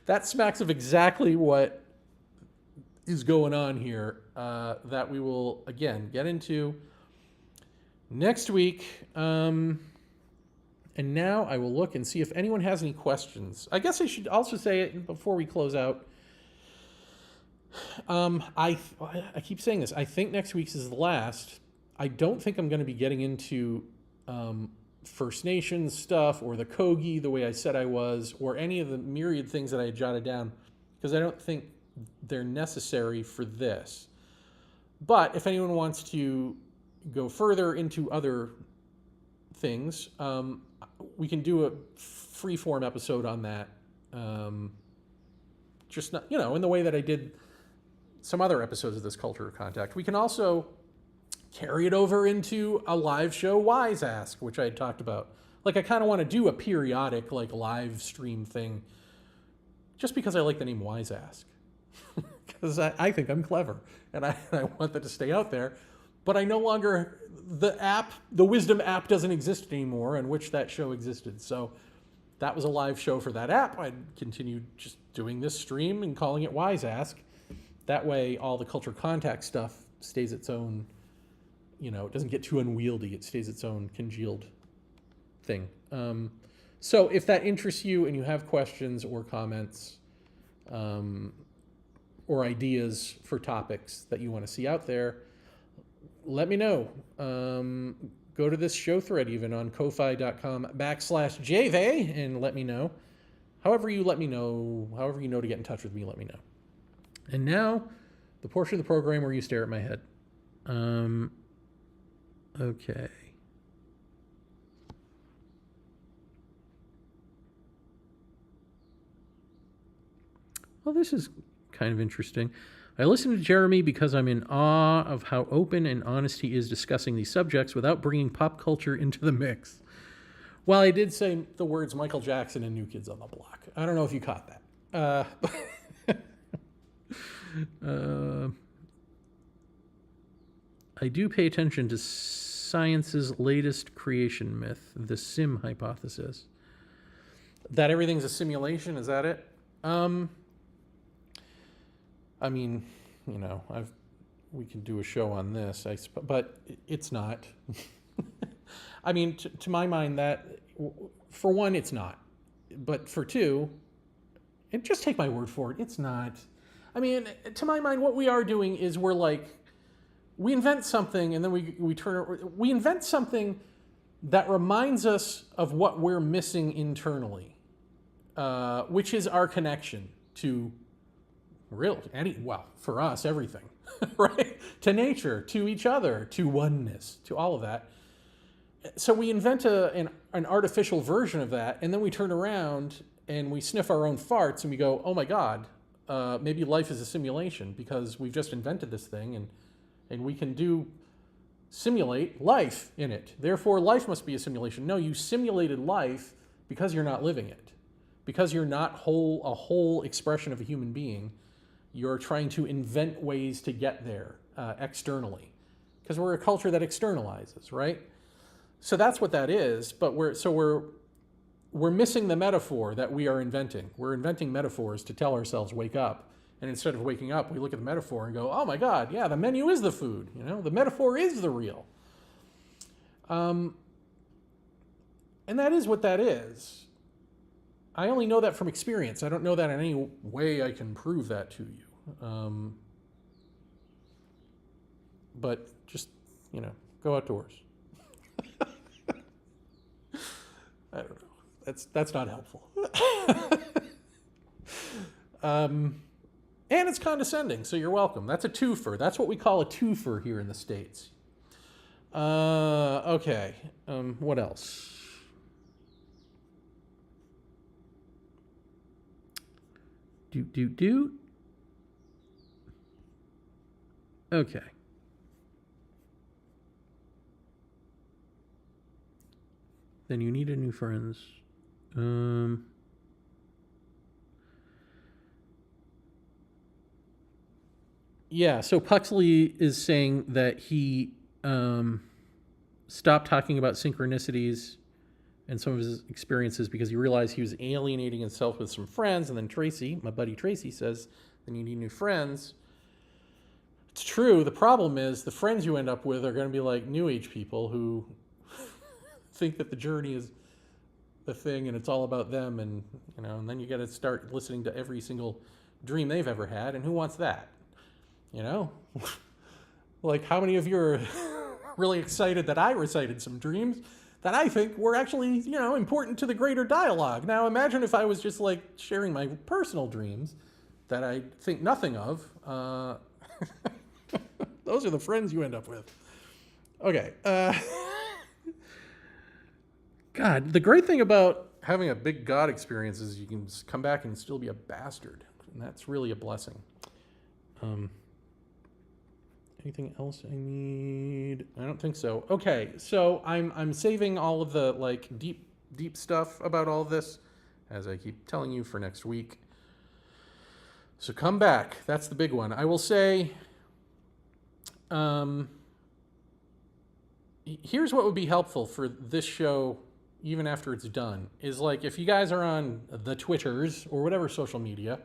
That smacks of exactly what is going on here, that we will, again, get into next week. And now I will look and see if anyone has any questions. I guess I should also say it before we close out. I keep saying this. I think next week's is the last. I don't think I'm going to be getting into First Nations stuff or the Kogi the way I said I was, or any of the myriad things that I had jotted down, because I don't think they're necessary for this. But if anyone wants to go further into other things, we can do a free-form episode on that. Just not, in the way that I did some other episodes of this Culture of Contact. We can also carry it over into a live show, Wise Ask, which I had talked about. Like, I kind of want to do a periodic, like, live stream thing, just because I like the name Wise Ask. Because I think I'm clever, and I want that to stay out there. But I no longer, the Wisdom app doesn't exist anymore, on which that show existed. So that was a live show for that app. I'd continue just doing this stream and calling it Wise Ask. That way, all the Culture Contact stuff stays its own, it doesn't get too unwieldy. It stays its own congealed thing. So if that interests you and you have questions or comments or ideas for topics that you want to see out there, let me know. Go to this show thread even on ko-fi.com/JVay and let me know. However you know to get in touch with me, let me know. And now, The portion of the program where you stare at my head. Okay. Well, this is kind of interesting. I listen to Jeremy because I'm in awe of how open and honest he is discussing these subjects without bringing pop culture into the mix. Well, I did say the words Michael Jackson and New Kids on the Block. I don't know if you caught that. I do pay attention to science's latest creation myth, the sim hypothesis. That everything's a simulation, is that it? I mean, you know, we can do a show on this, but it's not. I mean, to my mind, that for one, it's not. But for two, and just take my word for it, it's not. I mean, to my mind, what we are doing is we invent something and then we invent something that reminds us of what we're missing internally, which is our connection to for us, everything, right? To nature, to each other, to oneness, to all of that. So we invent an artificial version of that, and then we turn around and we sniff our own farts and we go, oh my God, maybe life is a simulation because we've just invented this thing and we can simulate life in it. Therefore, life must be a simulation. No, you simulated life because you're not living it. Because you're not a whole expression of a human being. You're trying to invent ways to get there externally. Because we're a culture that externalizes, right? So that's what that is, but we're missing the metaphor that we are inventing. We're inventing metaphors to tell ourselves, wake up. And instead of waking up, we look at the metaphor and go, oh my God, yeah, the menu is the food. You know, the metaphor is the real. And that is what that is. I only know that from experience. I don't know that in any way I can prove that to you. But just, you know, go outdoors. I don't know. That's not helpful. And it's condescending, so you're welcome. That's a twofer. That's what we call a twofer here in the States. Okay. What else? Okay. Then you need a new friends. Yeah, so Puxley is saying that he stopped talking about synchronicities and some of his experiences because he realized he was alienating himself with some friends. And then Tracy, my buddy Tracy, says, then you need new friends. It's true. The problem is the friends you end up with are going to be like New Age people who think that the journey is the thing and it's all about them. And, you know, and then you got to start listening to every single dream they've ever had. And who wants that? You know, like how many of you are really excited that I recited some dreams that I think were actually, you know, important to the greater dialogue. Now imagine if I was just like sharing my personal dreams that I think nothing of. Those are the friends you end up with. Okay. God, the great thing about having a big God experience is you can come back and still be a bastard. And that's really a blessing. Anything else I need? I don't think so. Okay, so I'm saving all of the like deep stuff about all of this, as I keep telling you, for next week. So come back. That's the big one. I will say, here's what would be helpful for this show, even after it's done, is like if you guys are on the Twitters or whatever social media,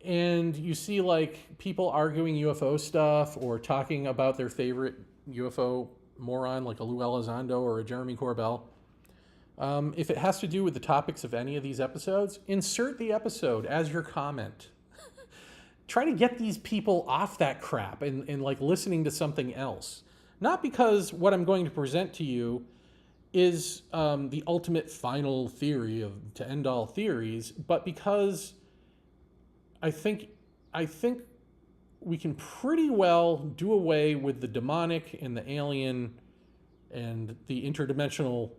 and you see like people arguing UFO stuff or talking about their favorite UFO moron like a Lou Elizondo or a Jeremy Corbell, if it has to do with the topics of any of these episodes, insert the episode as your comment. Try to get these people off that crap and like listening to something else. Not because what I'm going to present to you is the ultimate final theory to end all theories, but because I think we can pretty well do away with the demonic and the alien and the interdimensional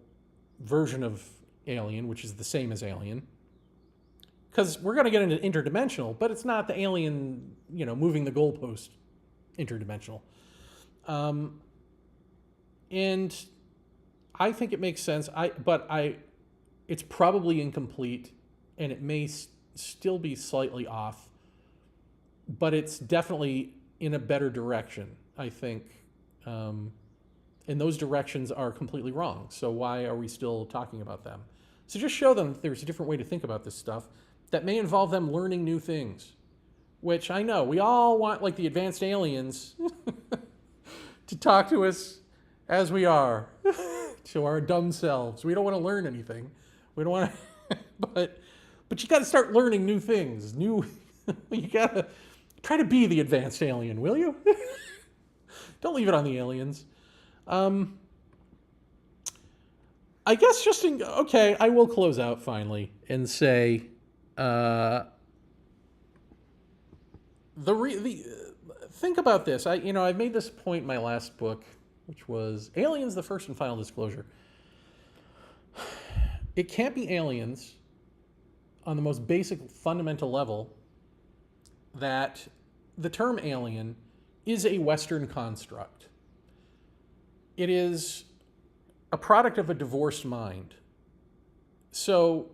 version of alien, which is the same as alien. Because we're going to get into interdimensional, but it's not the alien, moving the goalpost interdimensional. And I think it makes sense. It's probably incomplete, and it may still be slightly off, but it's definitely in a better direction, I think. And those directions are completely wrong. So why are we still talking about them? So just show them there's a different way to think about this stuff that may involve them learning new things, which I know we all want, like the advanced aliens, to talk to us as we are, to our dumb selves. We don't want to learn anything. We don't want to, but you got to start learning new things. You got to try to be the advanced alien, will you? Don't leave it on the aliens. I guess okay, I will close out finally and say, think about this. I made this point in my last book, which was Aliens, the First and Final Disclosure. It can't be aliens on the most basic fundamental level that the term alien is a Western construct. It is a product of a divorced mind. So,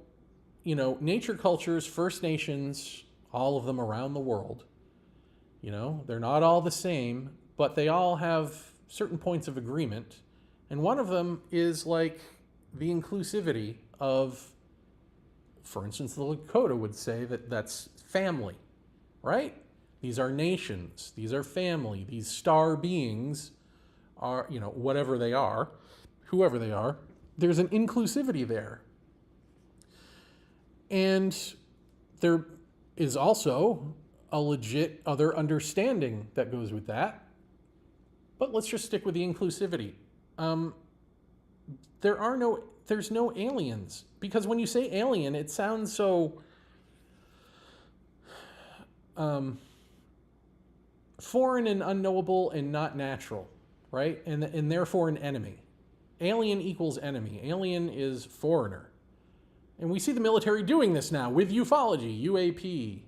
nature cultures, First Nations, all of them around the world, they're not all the same, but they all have certain points of agreement. And one of them is like the inclusivity of, for instance, the Lakota would say that that's family, right? These are nations. These are family. These star beings are, whatever they are, whoever they are, there's an inclusivity there. And there is also a legit other understanding that goes with that. But let's just stick with the inclusivity. There's no aliens. Because when you say alien, it sounds so foreign and unknowable and not natural, right? And therefore an enemy. Alien equals enemy. Alien is foreigner. And we see the military doing this now with ufology, UAP.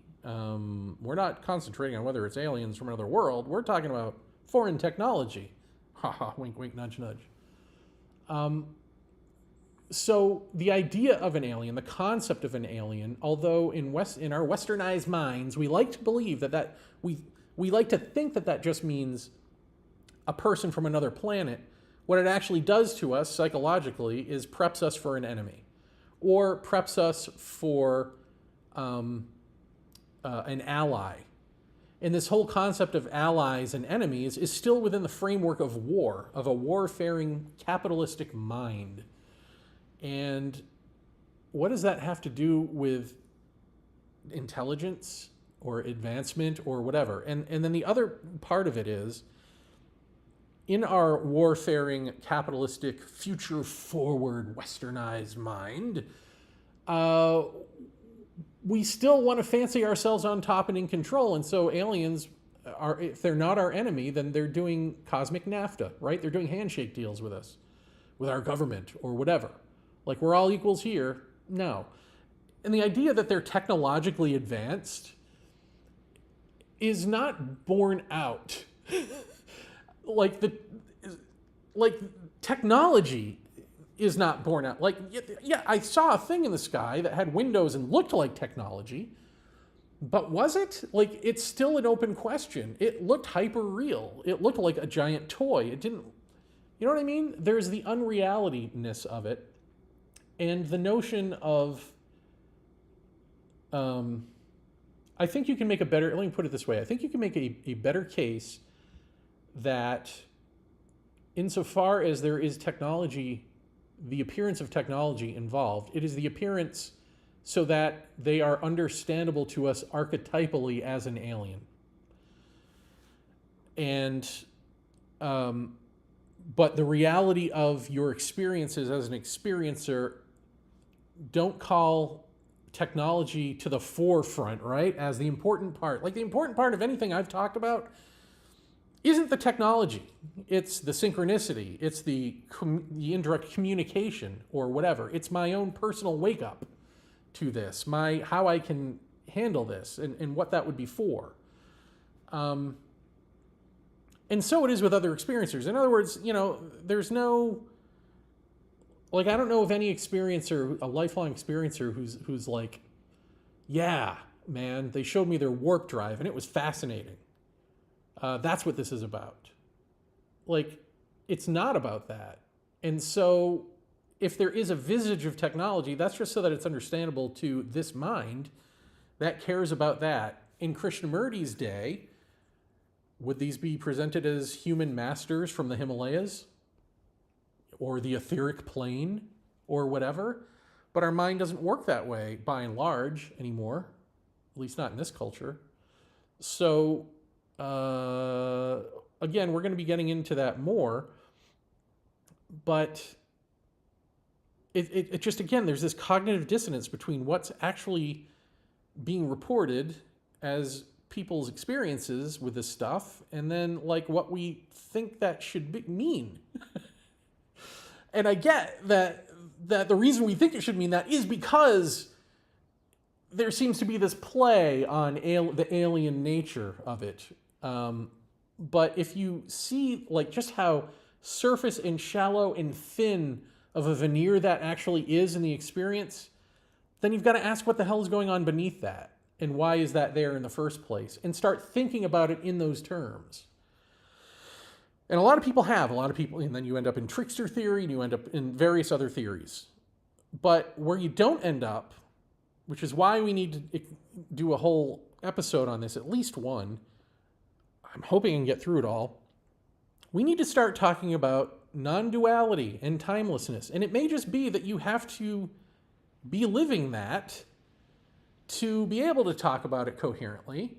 We're not concentrating on whether it's aliens from another world. We're talking about foreign technology. Ha ha, wink, wink, nudge, nudge. So the idea of an alien, the concept of an alien, although in our westernized minds, we like to believe we like to think that just means a person from another planet. What it actually does to us psychologically is preps us for an enemy, or preps us for an ally. And this whole concept of allies and enemies is still within the framework of war, of a warfaring capitalistic mind. And what does that have to do with intelligence or advancement or whatever? And then the other part of it is, in our warfaring capitalistic future forward westernized mind, we still want to fancy ourselves on top and in control. And so aliens are, if they're not our enemy, then they're doing cosmic NAFTA, right? They're doing handshake deals with us, with our government or whatever. Like we're all equals here. No. And the idea that they're technologically advanced is not borne out. like technology is not borne out. Like, yeah, I saw a thing in the sky that had windows and looked like technology, but was it? Like, it's still an open question. It looked hyper real. It looked like a giant toy. It didn't, you know what I mean? There's the unrealityness of it. And the notion of, I think you can make a better, let me put it this way. I think you can make a better case that insofar as there is technology, the appearance of technology involved, it is the appearance so that they are understandable to us archetypally as an alien. And, but the reality of your experiences as an experiencer don't call technology to the forefront, right? As the important part. Like the important part of anything I've talked about isn't the technology. It's the synchronicity. It's the indirect communication or whatever. It's my own personal wake up to this, how I can handle this and what that would be for. And so it is with other experiencers. In other words, there's no, like, I don't know of any experiencer, a lifelong experiencer who's like, yeah, man, they showed me their warp drive and it was fascinating. That's what this is about. Like, it's not about that. And so if there is a visage of technology, that's just so that it's understandable to this mind that cares about that. In Krishnamurti's day, would these be presented as human masters from the Himalayas or the etheric plane or whatever? But our mind doesn't work that way by and large anymore, at least not in this culture. So again, we're going to be getting into that more, but it just, again, there's this cognitive dissonance between what's actually being reported as people's experiences with this stuff and then like what we think that should mean. And I get that the reason we think it should mean that is because there seems to be this play on the alien nature of it. But if you see like just how surface and shallow and thin of a veneer that actually is in the experience, then you've got to ask what the hell is going on beneath that and why is that there in the first place, and start thinking about it in those terms. And a lot of people, and then you end up in trickster theory and you end up in various other theories. But where you don't end up, which is why we need to do a whole episode on this, at least one, I'm hoping I can get through it all. We need to start talking about non-duality and timelessness. And it may just be that you have to be living that to be able to talk about it coherently,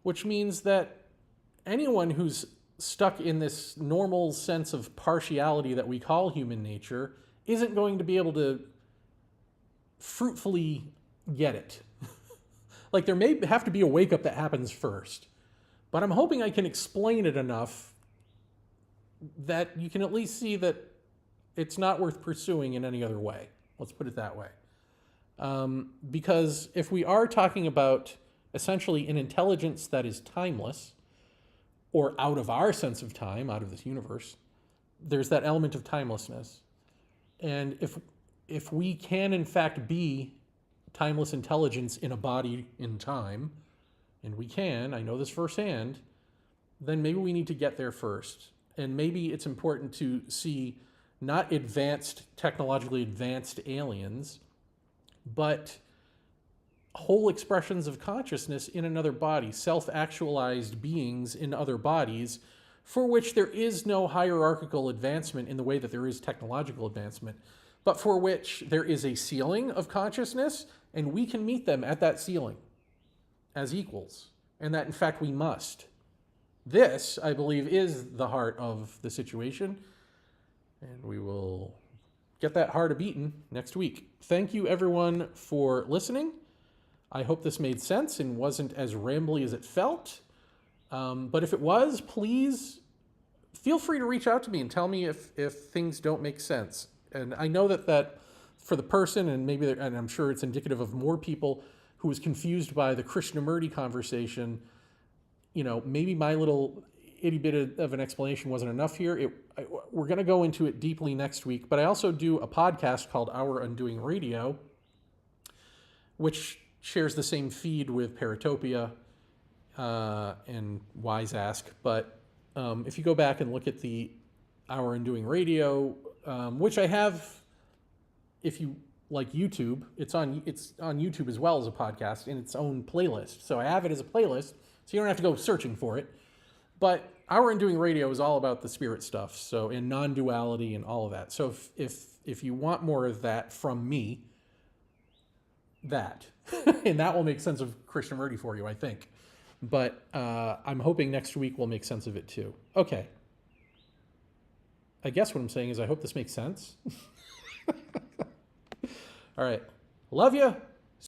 which means that anyone who's stuck in this normal sense of partiality that we call human nature isn't going to be able to fruitfully get it. Like there may have to be a wake up that happens first, but I'm hoping I can explain it enough that you can at least see that it's not worth pursuing in any other way. Let's put it that way. Because if we are talking about essentially an intelligence that is timeless or out of our sense of time, out of this universe, there's that element of timelessness. And if we can in fact be timeless intelligence in a body in time, and we can, I know this firsthand, then maybe we need to get there first. And maybe it's important to see not technologically advanced aliens, but whole expressions of consciousness in another body, self-actualized beings in other bodies, for which there is no hierarchical advancement in the way that there is technological advancement, but for which there is a ceiling of consciousness, and we can meet them at that ceiling as equals, and that in fact we must. This, I believe, is the heart of the situation, and we will get that heart a-beating next week. Thank you, everyone, for listening. I hope this made sense and wasn't as rambly as it felt. But if it was, please feel free to reach out to me and tell me if things don't make sense. And I know that for the person, and and I'm sure it's indicative of more people who was confused by the Krishnamurti conversation, maybe my little itty bit of an explanation wasn't enough here. We're going to go into it deeply next week, but I also do a podcast called Our Undoing Radio, which shares the same feed with Paratopia and Wise Ask. But if you go back and look at the Our Undoing Radio, which I have, if you like YouTube, it's on YouTube as well as a podcast in its own playlist. So I have it as a playlist, so you don't have to go searching for it. But Our Undoing Radio is all about the spirit stuff, so in non-duality and all of that. So if you want more of that from me, and that will make sense of Krishnamurti for you, I think. But I'm hoping next week will make sense of it too. Okay. I guess what I'm saying is I hope this makes sense. All right. Love you.